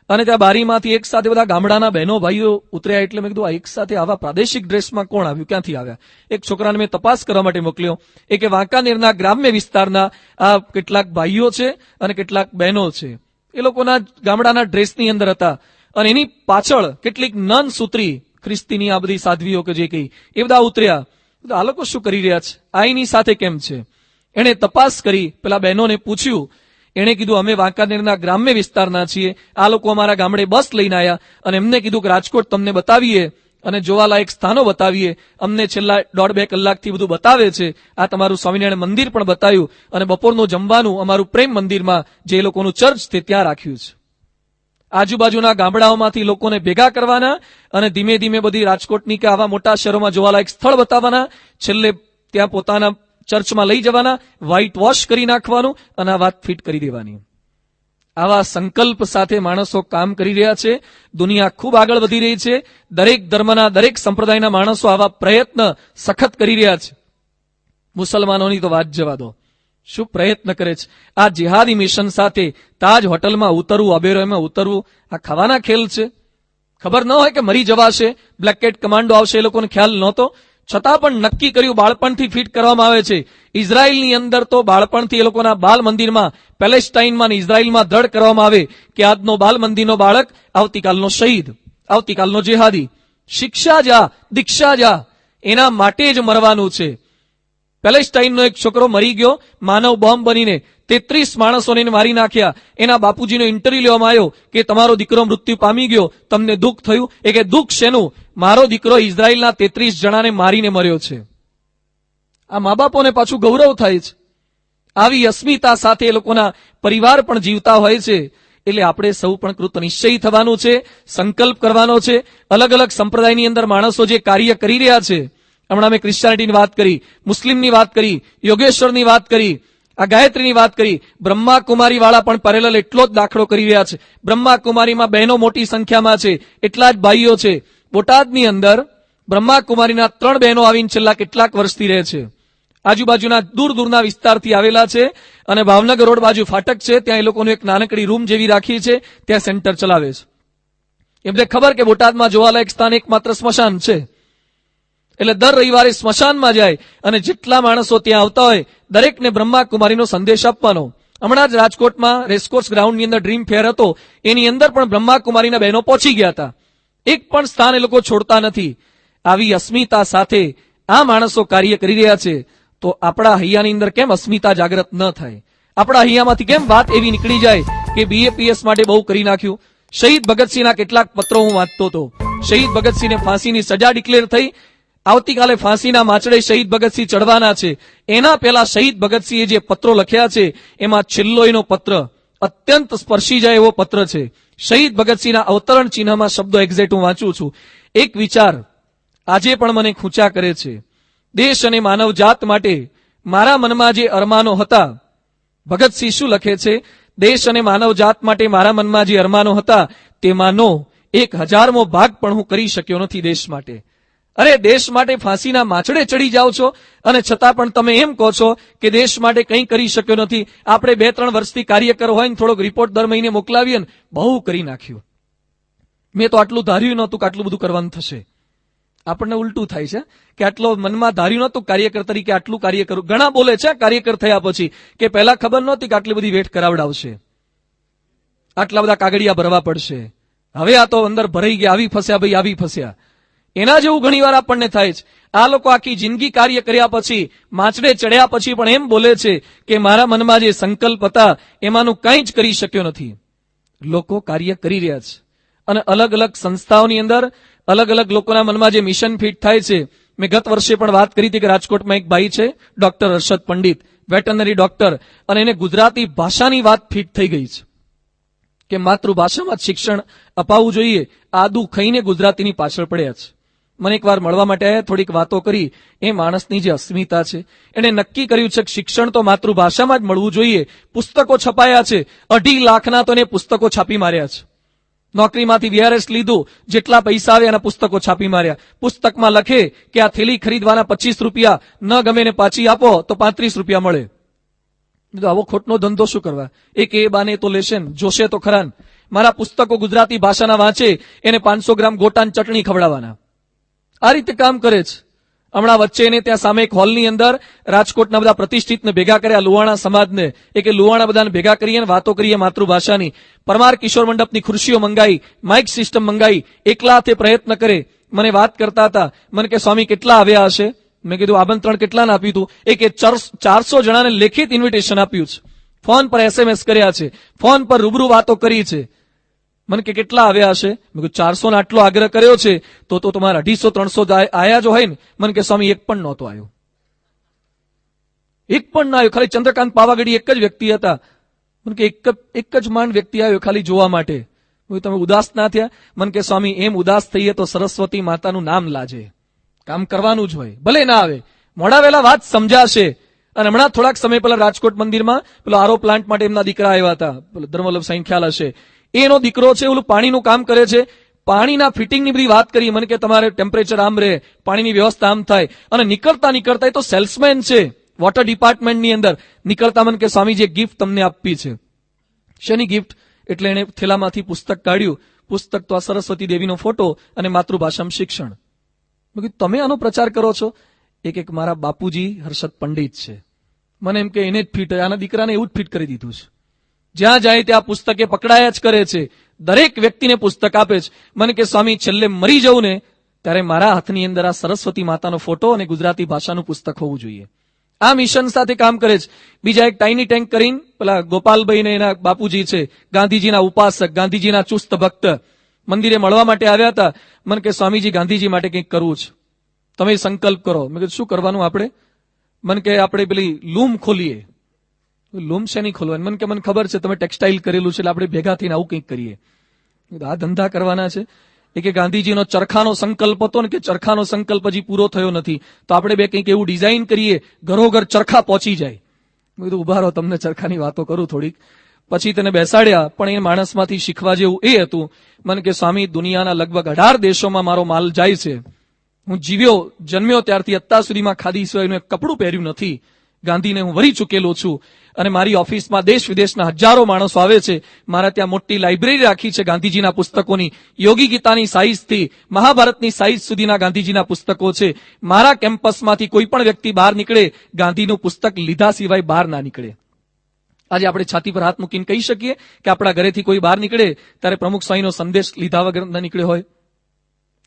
અને ત્યાં બારીમાંથી એક સાથે બધા ગામડાના બહેનો ભાઈઓ ઉતર્યા. એટલે મેં કીધું આ એક સાથે આવા પ્રાદેશિક ડ્રેસમાં કોણ આવ્યું, ક્યાંથી આવ્યા. એક છોકરાને મેં તપાસ કરવા માટે મોકલ્યો. એ કે વાંકાનેરના ગ્રામ્ય વિસ્તારના આ કેટલાક ભાઈઓ છે અને કેટલાક બહેનો છે, એ લોકોના ગામડાના ડ્રેસની અંદર હતા. અને એની પાછળ કેટલીક નન સૂત્રી ખ્રિસ્તીની આ બધી સાધ્વીઓ કે જે કઈ એ બધા ઉતર્યા. આ લોકો શું કરી રહ્યા છે, આઈની સાથે કેમ છે. એણે તપાસ કરી, પેલા બહેનોને પૂછ્યું. એણે કીધું અમે વાંકાનેરના ગ્રામ્ય વિસ્તારના છીએ, આ લોકો અમારા ગામડે બસ લઈને આવ્યા અને એમને કીધું કે રાજકોટ તમને બતાવીએ અને જોવાલાયક સ્થાનો બતાવીએ. અમને છેલ્લા 1.5-2 કલાકથી બધું બતાવે છે. આ તમારું સ્વામિનારાયણ મંદિર પણ બતાવ્યું અને બપોરનું જમવાનું અમારું પ્રેમ મંદિરમાં, જે એ લોકોનું ચર્ચ તે ત્યાં રાખ્યું છે. આજુબાજુના ગામડાઓમાંથી લોકોને ભેગા કરવાના અને ધીમે ધીમે બધી રાજકોટની કે આવા મોટા શહેરોમાં જોવાલાયક સ્થળ બતાવવાના. છેલ્લે ત્યાં પોતાના ચર્ચમાં લઈ જવાના, વ્હાઇટ વોશ કરી નાખવાનું અને આ વાત ફિટ કરી દેવાની. આવા સંકલ્પ સાથે માણસો કામ કરી રહ્યા છે. દુનિયા ખૂબ આગળ વધી રહી છે. દરેક ધર્મના, દરેક સંપ્રદાયના માણસો આવા પ્રયત્ન સખત કરી રહ્યા છે. મુસલમાનોની તો વાત જવા દો, શું પ્રયત્ન કરે છે. આ જિહાદી મિશન સાથે તાજ હોટલમાં ઉતરવું, અબેરોયમાં ઉતરવું, આ ખાવાના ખેલ છે. ખબર ન હોય કે મરી જવાશે, બ્લેક કેટ કમાન્ડો આવશે, એ લોકોને ખ્યાલ નહોતો. છતાં પણ નક્કી કર્યું, બાળપણથી ફિટ કરવામાં આવે છે. ઇઝરાયલની અંદર તો બાળપણથી એ લોકોના બાલ મંદિરમાં, પેલેસ્ટાઇનમાં ને ઇઝરાયલમાં દ્રઢ કરવામાં આવે કે આજનો બાલ મંદિરનો બાળક આવતીકાલનો શહીદ, આવતીકાલનો જેહાદી. શિક્ષા જા, દીક્ષા જા, એના માટે જ મરવાનું છે. પેલેસ્ટાઇનનો એક છોકરો મરી ગયો માનવ બોમ્બ બનીને, 33 માણસોને મારી નાખ્યા. એના બાપુજીનો ઇન્ટરવ્યુ લેવામાં આવ્યો કે તમારો દીકરો મૃત્યુ પામી ગયો, તમને દુઃખ થયું? એ કે દુઃખ શેનું, મારો દીકરો ઇઝરાયલના 33 જણાને મારીને મર્યો છે. આ મા બાપોને પાછું ગૌરવ થાય છે. આવી અસ્મિતા સાથે એ લોકોના પરિવાર પણ જીવતા હોય છે. એટલે આપણે સૌ પણ કૃત નિશ્ચયી થવાનું છે, સંકલ્પ કરવાનો છે. અલગ અલગ સંપ્રદાયની અંદર માણસો જે કાર્ય કરી રહ્યા છે, હમણાં મેં ક્રિશ્ચિયાનિટીની વાત કરી, મુસ્લિમની વાત કરી, યોગેશ્વરની વાત કરી, આ ગાયત્રીની વાત કરી. બ્રહ્માકુમારી વાળા પણ પેરેલલ એટલો જ દાખલો કરી રહ્યા છે. બ્રહ્માકુમારીમાં બહેનો મોટી સંખ્યામાં છે, એટલા જ ભાઈઓ છે. બોટાદની અંદર બ્રહ્માકુમારીના 3 બહેનો આવીને છેલ્લા કેટલાક વર્ષથી રહે છે. આજુબાજુના દૂર દૂરના વિસ્તારથી આવેલા છે અને ભાવનગર રોડ બાજુ ફાટક છે, ત્યાં એ લોકોનું એક નાનકડી રૂમ જેવી રાખી છે, ત્યાં સેન્ટર ચલાવે છે. એમને ખબર કે બોટાદમાં જોવાલાયક સ્થાન એકમાત્ર સ્મશાન છે, એટલે દર રવિવારે સ્મશાનમાં જાય અને જેટલા માણસો ત્યાં આવતા હોય દરેકને બ્રહ્માકુમારીનો સંદેશ આપવાનો. હમણાં જ રાજકોટમાં રેસકોર્સ ગ્રાઉન્ડની અંદર ડ્રીમ ફેર હતો, એની અંદર પણ બ્રહ્માકુમારીના બહેનો પહોંચી ગયા હતા. એક પણ સ્થાન એ લોકો છોડતા નથી. આવી અસ્મિતા સાથે આ માણસો કાર્ય કરી રહ્યા છે, તો આપણા હૈયાની અંદર કેમ અસ્મિતા જાગૃત ન થાય? આપણા હૈયામાંથી કેમ વાત એવી નીકળી જાય કે BAPS માટે બહુ કરી નાખ્યું? શહીદ ભગતસિંહના કેટલાક પત્રો હું વાંચતો હતો. શહીદ ભગતસિંહને ફાંસીની સજા ડિક્લેર થઈ, આવતીકાલે ફાંસીના માચડે શહીદ ભગતસિંહ ચડવાના છે. એના પહેલા શહીદ ભગતસિંહે જે પત્રો લખ્યા છે એમાં છેલ્લો એનો પત્ર અત્યંત સ્પર્શી જાય એવો પત્ર છે. શહીદ ભગતસિંહના અવતરણ ચિહ્નમાં શબ્દો એક્ઝેક્ટ હું વાંચું છું. એક વિચાર આજે પણ મને ખૂંચા કરે છે. દેશ અને માનવ જાત માટે મારા મનમાં જે અરમાનો હતા, ભગતસિંહ શું લખે છે? દેશ અને માનવ જાત માટે મારા મનમાં જે અરમાનો હતા તેમાંનો 1000મો ભાગ પણ હું કરી શક્યો નથી દેશ માટે. અરે, દેશ માટે ફાંસીના માછડે ચડી જાઓ છો અને છતાં પણ તમે એમ કહો છો કે દેશ માટે કંઈ કરી શક્યો નથી. આપણે 2-3 વર્ષથી કાર્યકર હોય ને થોડોક રિપોર્ટ દર મહિને મોકલાવીએ ને, બહુ કરી નાખ્યું. મેં તો આટલું ધાર્યું નહોતું કે આટલું બધું કરવાનું થશે. આપણને ઉલટું થાય છે કે આટલો મનમાં ધાર્યું નહોતું કાર્યકર તરીકે આટલું કાર્ય કરું. ઘણા બોલે છે કાર્યકર થયા પછી કે પહેલા ખબર નહોતી કે આટલી બધી વેઠ કરાવડાવશે, આટલા બધા કાગળિયા ભરવા પડશે, હવે આ તો અંદર ભરાઈ ગયા, આવી ફસ્યા ભાઈ, આવી ફસ્યા. એના જેવું ઘણીવાર આપણને થાય છે. આ લોકો આખી જિંદગી કાર્ય કર્યા પછી, માછડે ચડ્યા પછી પણ એમ બોલે છે કે મારા મનમાં જે સંકલ્પ હતા એમાંનું કંઈ જ કરી શક્યો નથી. લોકો કાર્ય કરી રહ્યા છે અને અલગ અલગ સંસ્થાઓની અંદર અલગ અલગ લોકોના મનમાં જે મિશન ફિટ થાય છે. મેં ગત વર્ષે પણ વાત કરી હતી કે રાજકોટમાં એક ભાઈ છે doctor Harshad Pandit, veterinary doctor, અને એને ગુજરાતી ભાષાની વાત ફિટ થઈ ગઈ છે કે માતૃભાષામાં જ શિક્ષણ અપાવવું જોઈએ. આદુ ખાઈને ગુજરાતીની પાછળ પડ્યા છે. મને એકવાર મળવા માટે આવ્યા, થોડીક વાતો કરી. એ માણસની જે અસ્મિતા છે, એને નક્કી કર્યું છે કે શિક્ષણ તો માતૃભાષામાં જ મળવું જોઈએ. પુસ્તકો છપાયા છે, 2.5 લાખના તો એને પુસ્તકો છાપી માર્યા છે. નોકરીમાંથી VRS લીધું, જેટલા પૈસા આવે એના પુસ્તકો છાપી માર્યા. પુસ્તકમાં લખે કે આ થેલી ખરીદવાના 25 રૂપિયા, ન ગમે ને પાછી આપો તો 35 રૂપિયા મળે. આવો ખોટનો ધંધો શું કરવા? એક એ બાને તો લેશે ને, જોશે તો ખરા ને. મારા પુસ્તકો ગુજરાતી ભાષાના વાંચે એને 500 ગ્રામ ગોટાની ચટણી ખવડાવવાના. આ રીતે કામ કરે છે. હમણાં વચ્ચે એને ત્યાં સામે એક હોલની અંદર રાજકોટના બધા પ્રતિષ્ઠિતને ભેગા કર્યા, લુહાણા સમાજને. એ કે લુહાણા બધાને ભેગા કરીએ ને વાતો કરીએ માતૃભાષાની. પરમાર કિશોર મંડપની ખુરશીઓ મંગાઈ, માઇક સિસ્ટમ મંગાઈ, એકલા હાથે પ્રયત્ન કરે. મને વાત કરતા હતા, મને કે સ્વામી કેટલા આવ્યા હશે? મેં કીધું આમંત્રણ કેટલાને આપ્યું હતું? એ કે 400 જણાને લેખિત ઇન્વિટેશન આપ્યું છે, ફોન પર SMS કર્યા છે, ફોન પર રૂબરૂ વાતો કરી છે. મને કે કેટલા આવ્યા હશે? મેં કીધું 400 ને આટલો આગ્રહ કર્યો છે તો તમારા 250-300 આયા જો હોય ને. મને કે સ્વામી એક પણ નહોતો આવ્યો, એક પણ ના આવ્યો. ખાલી ચંદ્રકાંત પાવાગઢી એક જ વ્યક્તિ હતા. મને કે એક જ માંડ વ્યક્તિ આવ્યો ખાલી જોવા માટે. તમે ઉદાસ ના થયા? મને કે સ્વામી એમ ઉદાસ થઈએ તો સરસ્વતી માતાનું નામ લાજે, કામ કરવાનું જ હોય, ભલે ના આવે. મોડા વેલા વાત સમજાશે. અને હમણાં થોડાક સમય પહેલા રાજકોટ મંદિરમાં પેલો આરો પ્લાન્ટ માટે એમના દીકરા આવ્યા હતા, ધર્મવલ્લભ સાંઈ ખ્યાલ હશે. એનો દીકરો છે, ઓલું પાણીનું કામ કરે છે. પાણીના ફિટિંગની બધી વાત કરી. મને કે તમારે ટેમ્પરેચર આમ રહે, પાણીની વ્યવસ્થા આમ થાય. અને નીકળતા એ તો સેલ્સમેન છે વોટર ડિપાર્ટમેન્ટની અંદર. નીકળતા મને કે સ્વામીજી એક ગિફ્ટ તમને આપી છે. શેની ગિફ્ટ? એટલે એને થેલામાંથી પુસ્તક કાઢ્યું. પુસ્તક તો આ સરસ્વતી દેવીનો ફોટો અને માતૃભાષામાં શિક્ષણ. મેં કીધું તમે આનો પ્રચાર કરો છો? એક મારા બાપુજી હર્ષદ પંડિત છે. મને એમ કે એને જ ફિટ, આના દીકરાને એવું જ ફિટ કરી દીધું છે. જ્યાં જાય ત્યાં પુસ્તકે પકડાયા જ કરે છે. દરેક વ્યક્તિને પુસ્તક આપે છે. મને કે સ્વામી છેલ્લે મરી જવું ને ત્યારે મારા હાથની અંદર આ સરસ્વતી માતાનો ફોટો અને ગુજરાતી ભાષાનું પુસ્તક હોવું જોઈએ. આ મિશન સાથે કામ કરે છે. બીજા એક ટાઈની ટેન્ક કરીને પેલા ગોપાલભાઈ ને એના બાપુજી છે, ગાંધીજીના ઉપાસક, ગાંધીજીના ચુસ્ત ભક્ત, મંદિરે મળવા માટે આવ્યા હતા. મને કે સ્વામીજી ગાંધીજી માટે કંઈક કરવું છે, તમે સંકલ્પ કરો. મેં કીધું શું કરવાનું આપણે? મને કે આપણે પેલી લૂમ ખોલીએ. લૂમ શેની ખોલવાની? મને કે મને ખબર છે તમે ટેક્સટાઇલ કરેલું છે એટલે આપણે ભેગા થઈને આવું કંઈક કરીએ. આ ધંધા કરવાના છે? એ કે ગાંધીજીનો ચરખાનો સંકલ્પ હતો ને, કે ચરખાનો સંકલ્પ હજી પૂરો થયો નથી, તો આપણે બે કંઈક એવું ડિઝાઇન કરીએ ઘરોઘર ચરખા પહોંચી જાય. મેં કીધું ઉભા રહો, તમને ચરખાની વાતો કરું થોડીક. પછી તેને બેસાડ્યા. પણ એ માણસમાંથી શીખવા જેવું એ હતું. મને કે સ્વામી દુનિયાના લગભગ 18 દેશોમાં મારો માલ જાય છે. હું જન્મ્યો ત્યારથી અત્યાર સુધીમાં ખાદી સિવાયનું એક કપડું પહેર્યું નથી. ગાંધીને હું વરી ચૂકેલો છું અને મારી ઓફિસમાં દેશ વિદેશના હજારો માણસો આવે છે. મારા ત્યાં મોટી લાઇબ્રેરી રાખી છે ગાંધીજીના પુસ્તકોની. યોગી ગીતાની સાઇઝથી મહાભારતની સાઇઝ સુધીના ગાંધીજીના પુસ્તકો છે. મારા કેમ્પસમાંથી કોઈ પણ વ્યક્તિ બહાર નીકળે ગાંધીનું પુસ્તક લીધા સિવાય બહાર ના નીકળે. આજે આપણે છાતી પર હાથ મૂકીને કહી શકીએ કે આપણા ઘરેથી કોઈ બહાર નીકળે ત્યારે પ્રમુખ સ્વામીનો સંદેશ લીધા વગર ન નીકળ્યો હોય?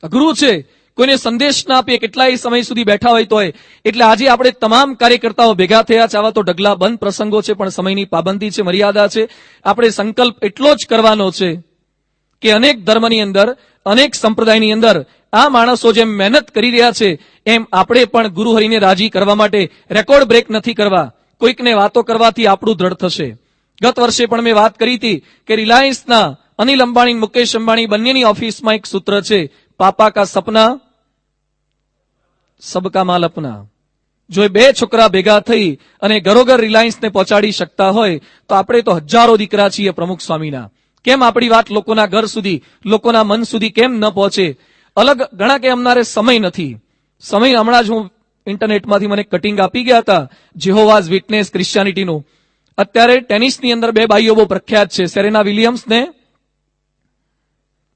અઘરું છે. કોઈને સંદેશ ના આપીએ, કેટલાય સમય સુધી બેઠા હોય તોય. એટલે આજે આપણે તમામ કાર્યકર્તાઓ ભેગા થયા છે. આવા તો ઢગલા બંધ પ્રસંગો છે, પણ સમયની પાબંદી છે, મર્યાદા છે. આપણે સંકલ્પ એટલો જ કરવાનો છે કે અનેક ધર્મની અંદર, અનેક સંપ્રદાયની અંદર આ માણસો જેમ મહેનત કરી રહ્યા છે એમ આપણે પણ ગુરુહરિને રાજી કરવા માટે રેકોર્ડ બ્રેક નથી કરવા. કોઈકને વાતો કરવાથી આપણું દ્રઢ થશે. ગત વર્ષે પણ મેં વાત કરી હતી કે રિલાયન્સના અનિલ અંબાણી, મુકેશ અંબાણી બંનેની ઓફિસમાં એક સૂત્ર છે, પાપા કા સપના સબકા માલ અપના. જો એ બે છોકરા ભેગા થઈ અને ઘરોઘર રિલાયન્સને પહોંચાડી શકતા હોય તો આપણે તો હજારો દીકરા છીએ પ્રમુખ સ્વામીના. કેમ આપણી વાત લોકોના ઘર સુધી, લોકોના મન સુધી કેમ ન પહોંચે? અલગ ઘણા કે અમનારે સમય નથી. સમય હમણાં જ હું ઇન્ટરનેટમાંથી મને કટિંગ આપી ગયા હતા જેહોવાઝ વિટનેસ ક્રિશ્ચિયાનિટીનું. અત્યારે ટેનિસની અંદર બે ભાઈઓ બહુ પ્રખ્યાત છે, સેરેના વિલિયમ્સ ને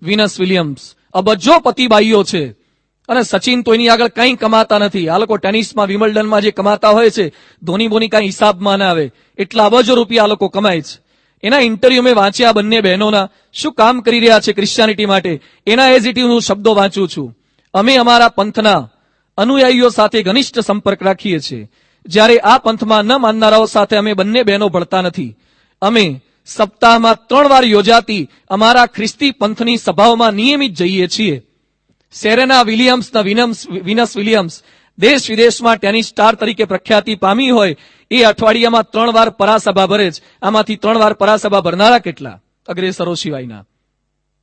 વિનસ વિલિયમ્સ. અબજોપતિ ભાઈઓ છે અને સચિન તો એની આગળ કંઈ કમાતા નથી. આ લોકો ટેનિસમાં વિમલ્ડનમાં જે કમાતા હોય છે ધોની બોની કાંઈ હિસાબમાં ના આવે, એટલા અબજો રૂપિયા આ લોકો કમાય છે. એના ઇન્ટરવ્યુ મેં વાંચ્યા બંને બહેનોના, શું કામ કરી રહ્યા છે ક્રિશ્ચિયાનિટી માટે. એના એઝ ઇટ ઇઝ હું શબ્દો વાંચું છું. અમે અમારા પંથના અનુયાયીઓ સાથે ઘનિષ્ઠ સંપર્ક રાખીએ છીએ, જ્યારે આ પંથમાં ન માનનારાઓ સાથે અમે બંને બહેનો ભળતા નથી. અમે સપ્તાહમાં 3 વાર યોજાતી અમારા ખ્રિસ્તી પંથની સભાઓમાં નિયમિત જઈએ છીએ. સેરેના વિલિયમ્સના વિનસ વિલિયમ્સ દેશ વિદેશમાં ટેનિસ સ્ટાર તરીકે પ્રખ્યાતિ પામી હોય એ અઠવાડિયામાં 3 વાર પરાસભા ભરે છે. આમાંથી 3 વાર પરાસભા ભરનારા કેટલા? અગ્રેસરો સિવાયના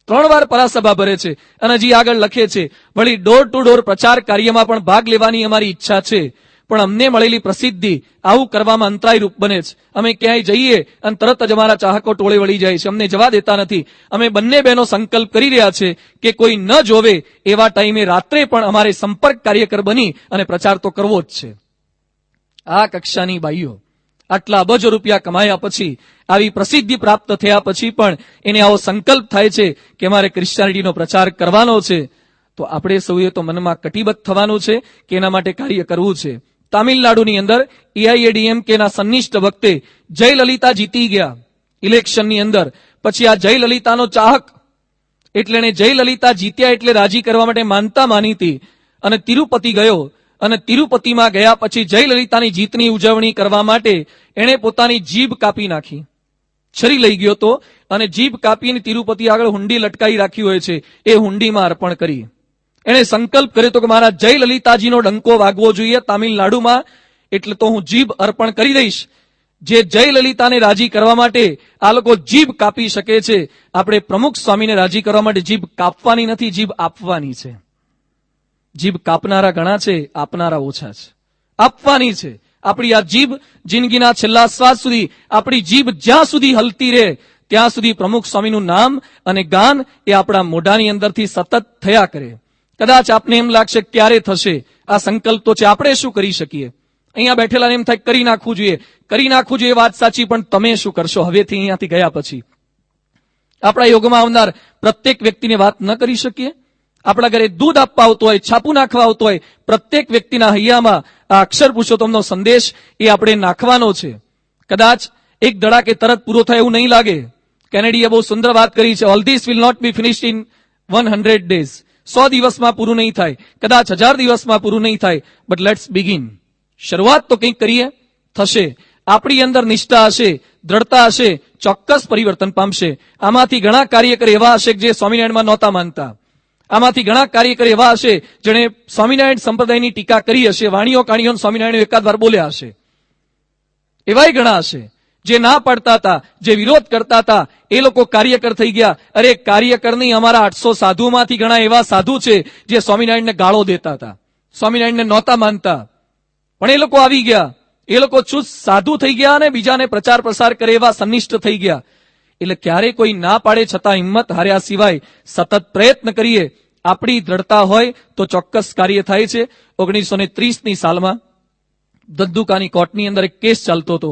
3 વાર પરાસભા ભરે છે. અને હજી આગળ લખે છે, વળી ડોર ટુ ડોર પ્રચાર કાર્યમાં પણ ભાગ લેવાની અમારી ઈચ્છા છે, પણ અમને મળેલી પ્રસિદ્ધિ આવું કરવામાં અંતરાયરૂપ બને છે. અમે ક્યાંય જઈએ અને તરત જ અમારા ચાહકો ટોળે વળી જાય છે, અમને જવા દેતા નથી. અમે બંને બહેનો સંકલ્પ કરી રહ્યા છે કે કોઈ ન જોવે એવા ટાઈમે રાત્રે પણ અમારે સંપર્ક કાર્યકર બની અને પ્રચાર તો કરવો જ છે. આ કક્ષાની બાઈઓ આટલા અબજો રૂપિયા કમાયા પછી, આવી પ્રસિદ્ધિ પ્રાપ્ત થયા પછી પણ એને આવો સંકલ્પ થાય છે કે અમારે ક્રિશ્ચિયાનિટીનો પ્રચાર કરવાનો છે. તો આપણે સૌએ તો મનમાં કટિબદ્ધ થવાનું છે કે એના માટે કાર્ય કરવું છે. તામિલનાડુની અંદર એઆઈએડીએમકે ના સન્નિષ્ઠ વખતે જયલલિતા જીતી ગયા ઇલેક્શનની અંદર. પછી આ જયલલિતાનો ચાહક, એટલે એને જયલલિતા જીત્યા એટલે રાજી કરવા માટે માનતા માની હતી અને તિરુપતિ ગયો. અને તિરુપતિમાં ગયા પછી જયલલિતાની જીતની ઉજવણી કરવા માટે એણે પોતાની જીભ કાપી નાખી. છરી લઈ ગયો તો અને જીભ કાપીને તિરુપતિ આગળ હુંડી લટકાઈ રાખી હોય છે, એ હુંડીમાં અર્પણ કરી. એણે સંકલ્પ કર્યો તો કે મારા જયલલિતાજીનો ડંકો વાગવો જોઈએ તામિલનાડુમાં, એટલે તો હું જીભ અર્પણ કરી દઈશ. જે જયલલિતાને રાજી કરવા માટે આ લોકો જીભ કાપી શકે છે, આપણે પ્રમુખ સ્વામીને રાજી કરવા માટે જીભ કાપવાની નથી, જીભ આપવાની છે. જીભ કાપનારા ઘણા છે, આપનારા ઓછા છે. આપવાની છે. આપણી આ જીભ જિંદગીના છેલ્લા શ્વાસ સુધી, આપણી જીભ જ્યાં સુધી હલતી રહે ત્યાં સુધી પ્રમુખ સ્વામીનું નામ અને ગાન એ આપણા મોઢાની અંદરથી સતત થયા કરે. કદાચ આપને એમ લાગશે ક્યારે થશે, આ સંકલ્પ તો છે, આપણે શું કરી શકીએ? અહીંયા બેઠેલા એમ થાય કરી નાખવું જોઈએ, કરી નાખવું જોઈએ, વાત સાચી, પણ તમે શું કરશો હવેથી અહીંયાથી ગયા પછી? આપણા યોગમાં આવનાર પ્રત્યેક વ્યક્તિને વાત ન કરી શકીએ? આપણા ઘરે દૂધ આપવા આવતો હોય, છાપું નાખવા આવતો હોય, પ્રત્યેક વ્યક્તિના હૈયામાં આ અક્ષર પુરુષોત્તમનો સંદેશ એ આપણે નાખવાનો છે. કદાચ એક ધડાકે તરત પૂરો થાય એવું નહીં લાગે. કેનેડીએ બહુ સુંદર વાત કરી છે, all this will not be finished in 100 days. 100 દિવસમાં પૂરું નહીં થાય, કદાચ 1000 દિવસમાં પૂરું નહીં થાય, બટ લેટ્સ બિગિન. શરૂઆત તો કંઈક કરીએ, થશે. આપણી અંદર નિષ્ઠા હશે, દ્રઢતા હશે, ચોક્કસ પરિવર્તન પામશે. આમાંથી ઘણા કાર્યકર એવા હશે જે સ્વામિનારાયણમાં નહોતા માનતા. આમાંથી ઘણા કાર્યકર એવા હશે જેણે સ્વામિનારાયણ સંપ્રદાયની ટીકા કરી હશે, વાણીઓ કાણીઓ સ્વામિનારાયણ એકાદ વાર બોલ્યા હશે. એવાય ઘણા હશે જે ના પાડતા હતા, જે વિરોધ કરતા હતા, એ લોકો કાર્યકર થઈ ગયા. અરે કાર્યકર નહીં, અમારા 800 સાધુમાંથી ઘણા એવા સાધુ છે જે સ્વામિનારાયણને ગાળો દેતા હતા, સ્વામિનારાયણને નહોતા માનતા, પણ એ લોકો આવી ગયા. એ લોકો ચુસ્ત સાધુ થઈ ગયા અને બીજાને પ્રચાર પ્રસાર કરે એવા સન્નિષ્ઠ થઈ ગયા. એટલે ક્યારે કોઈ ના પાડે છતાં હિંમત હાર્યા સિવાય સતત પ્રયત્ન કરીએ. આપણી દ્રઢતા હોય તો ચોક્કસ કાર્ય થાય છે. 1930ની સાલમાં ધંધુકાની કોર્ટની અંદર એક કેસ ચાલતો હતો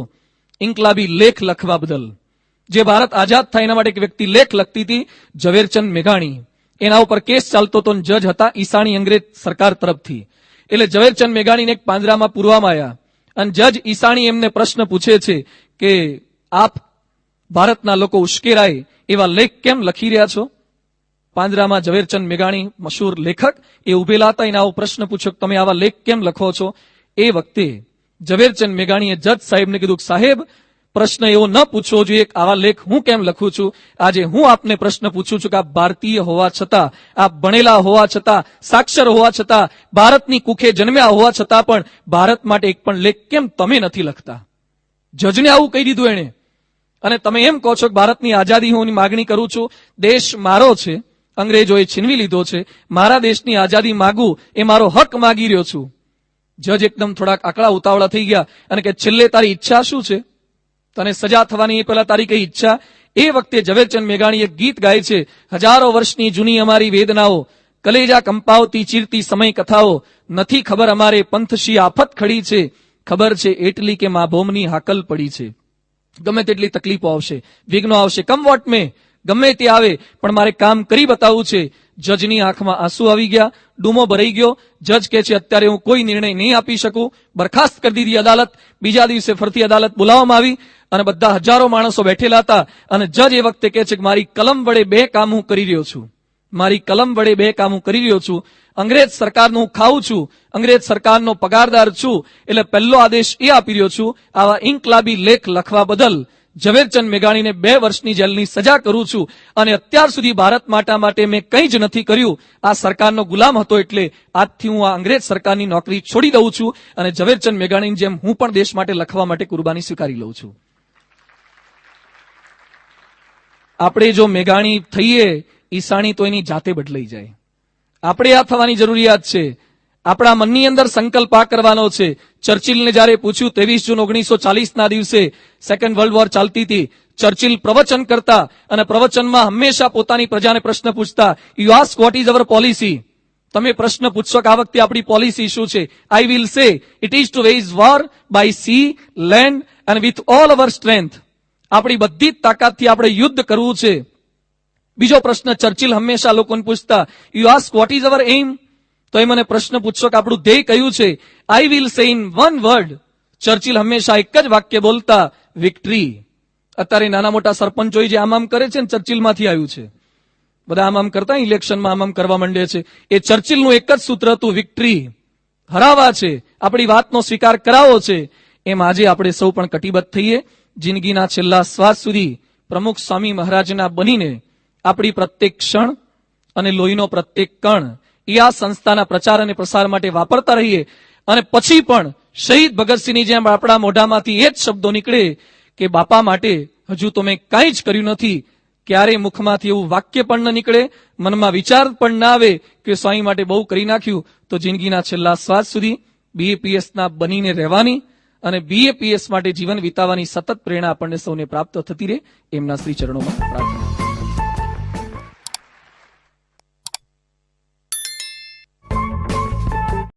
ઇન્કલાબી લેખ લખવા બદલ. જે ભારત આઝાદ થાય એના માટે એક વ્યક્તિ લેખ લખતી હતી, ઝવેરચંદ મેઘાણી. એના ઉપર કેસ ચાલતો હતો. જજ હતા ઈશાણી અંગ્રેજ સરકાર તરફથી. એટલે ઝવેરચંદ મેઘાણીને એક પાંજરામાં પૂરવામાં આવ્યા અને જજ ઈશાણી એમને પ્રશ્ન પૂછે છે કે આપ ભારતના લોકો ઉશ્કેરાય એવા લેખ કેમ લખી રહ્યા છો? પાંજરામાં ઝવેરચંદ મેઘાણી મશહૂર લેખક એ ઉભેલા હતા. એને આવો પ્રશ્ન પૂછ્યો, તમે આવા લેખ કેમ લખો છો? એ વખતે ઝવેરચંદ મેઘાણીએ જજ સાહેબને કીધું, સાહેબ પ્રશ્ન એવો ન પૂછવો જોઈએ આવા લેખ હું કેમ લખું છું. આજે હું આપને પ્રશ્ન પૂછું છું કે આપ ભારતીય હોવા છતાં, આપ ભણેલા હોવા છતાં, સાક્ષર હોવા છતાં, ભારતની કુખે જન્મ્યા હોવા છતાં પણ ભારત માટે એક પણ લેખ કેમ તમે નથી લખતા? જજને આવું કહી દીધું એને. અને તમે એમ કહો છો કે ભારતની આઝાદી હું માગણી કરું છું, દેશ મારો છે, અંગ્રેજોએ છીનવી લીધો છે, મારા દેશની આઝાદી માગું એ મારો હક માગી રહ્યો છું. જજ એકદમ થોડાક આકડા ઉતાવળા થઈ ગયા અને કે છેલ્લે તારી ઈચ્છા શું છે? તને સજા થવાની એ પહેલા તારી કઈ ઈચ્છા? એ વખતે ઝવેરચંદ મેઘાણી એક ગીત ગાય છે, હજારો વર્ષની જૂની અમારી વેદનાઓ, કલેજા કંપાવતી ચીરતી સમય કથાઓ, નથી ખબર અમારે પંથશી આફત ખડી છે, ખબર છે એટલી કે મા ભૌમની હાકલ પડી છે. ગમે તેટલી તકલીફો આવશે, વિઘ્નો આવશે, કમ વોટ મે, ગમે તે આવે પણ મારે કામ કરી બતાવવું છે. જજની આંખમાં આંસુ આવી ગયા, ડૂમો ભરાઈ ગયો. જજ કહે છે અત્યારે હું કોઈ નિર્ણય નહીં આપી શકું. બરખાસ્ત કરી દીધી અદાલત. બીજા દિવસે ફરતી અદાલત બોલાવવામાં આવી અને બધા હજારો માણસો બેઠેલા હતા અને જજ એ વખતે કહે છે કે મારી કલમ વડે બે કામ હું કરી રહ્યો છું, મારી કલમ વડે બે કામ હું કરી રહ્યો છું. અંગ્રેજ સરકારનું ખાઉં છું, અંગ્રેજ સરકારનો પગારદાર છું, એટલે પહેલો આદેશ એ આપી રહ્યો છું, આવા ઇન્કલાબી લેખ લખવા બદલ ઝવેરચંદ મેઘાણીને 2 વર્ષની જેલની સજા કરું છું. અને અત્યાર સુધી ભારત માટે મેં કંઈ જ નથી કર્યું. આ સરકારનો ગુલામ હતો એટલે આજથી હું આ અંગ્રેજ સરકારની નોકરી છોડી દઉં છું અને ઝવેરચંદ મેઘાણીની જેમ હું પણ દેશ માટે લખવા માટે કુરબાની સ્વીકારી લઉં છું. આપણે જો મેઘાણી થઈએ ઈશાણી તો એની જાતે બદલાઈ જાય. આપણે આ થવાની જરૂરિયાત છે. આપણા મનની અંદર સંકલ્પ આ કરવાનો છે. ચર્ચિલને જ્યારે પૂછ્યું 23 જૂન 1940ના દિવસે સેકન્ડ વર્લ્ડ વોર ચાલતી હતી, ચર્ચિલ પ્રવચન કરતા અને પ્રવચનમાં હંમેશા પોતાની પ્રજાને પ્રશ્ન પૂછતા, you ask what is our policy? તમે પ્રશ્ન પૂછશો કે આ વખતે આપણી પોલિસી શું છે? I will say it is two ways war by sea, land and with all our strength. આપણી બધી જ તાકાતથી આપણે યુદ્ધ કરવું છે. બીજો પ્રશ્ન ચર્ચિલ હંમેશા લોકોને પૂછતા, you ask what is our aim? તો એ મને પ્રશ્ન પૂછશો કે આપણું ધ્યેય કયું છે? આઈ વિલ સે ઇન વન વર્ડ. ચર્ચિલ હંમેશા એક જ વાક્ય બોલતા, વિક્ટરી. અત્યારે નાના મોટા સરપંચો જે આમ કરે છે ને, ચર્ચિલમાંથી આવ્યું છે. બધા આમ કરતા ઇલેક્શનમાં આમ કરવા માંડે છે. એ ચર્ચિલનું એક જ સૂત્ર હતું, વિક્ટરી. હરાવા છે, આપણી વાતનો સ્વીકાર કરાવો છે. એમ આજે આપણે સૌ પણ કટિબદ્ધ થઈએ. જિંદગીના છેલ્લા શ્વાસ સુધી પ્રમુખ સ્વામી મહારાજના બનીને આપણી પ્રત્યેક ક્ષણ અને લોહીનો પ્રત્યેક કણ એ આ સંસ્થાના પ્રચાર અને પ્રસાર માટે વાપરતા રહીએ. અને પછી પણ શહીદ ભગતસિંહની જેમ આપણા મોઢામાંથી એ જ શબ્દો નીકળે કે બાપા માટે હજુ તો મેં કાંઈ જ કર્યું નથી. ક્યારેય મુખમાંથી એવું વાક્ય પણ ન નીકળે, મનમાં વિચાર પણ ના આવે કે સ્વામી માટે બહુ કરી નાખ્યું. તો જિંદગીના છેલ્લા શ્વાસ સુધી BAPSના બનીને રહેવાની અને BAPS માટે જીવન વિતાવવાની સતત પ્રેરણા આપણને સૌને પ્રાપ્ત થતી રહે, એમના શ્રી ચરણોમાં પ્રાર્થના.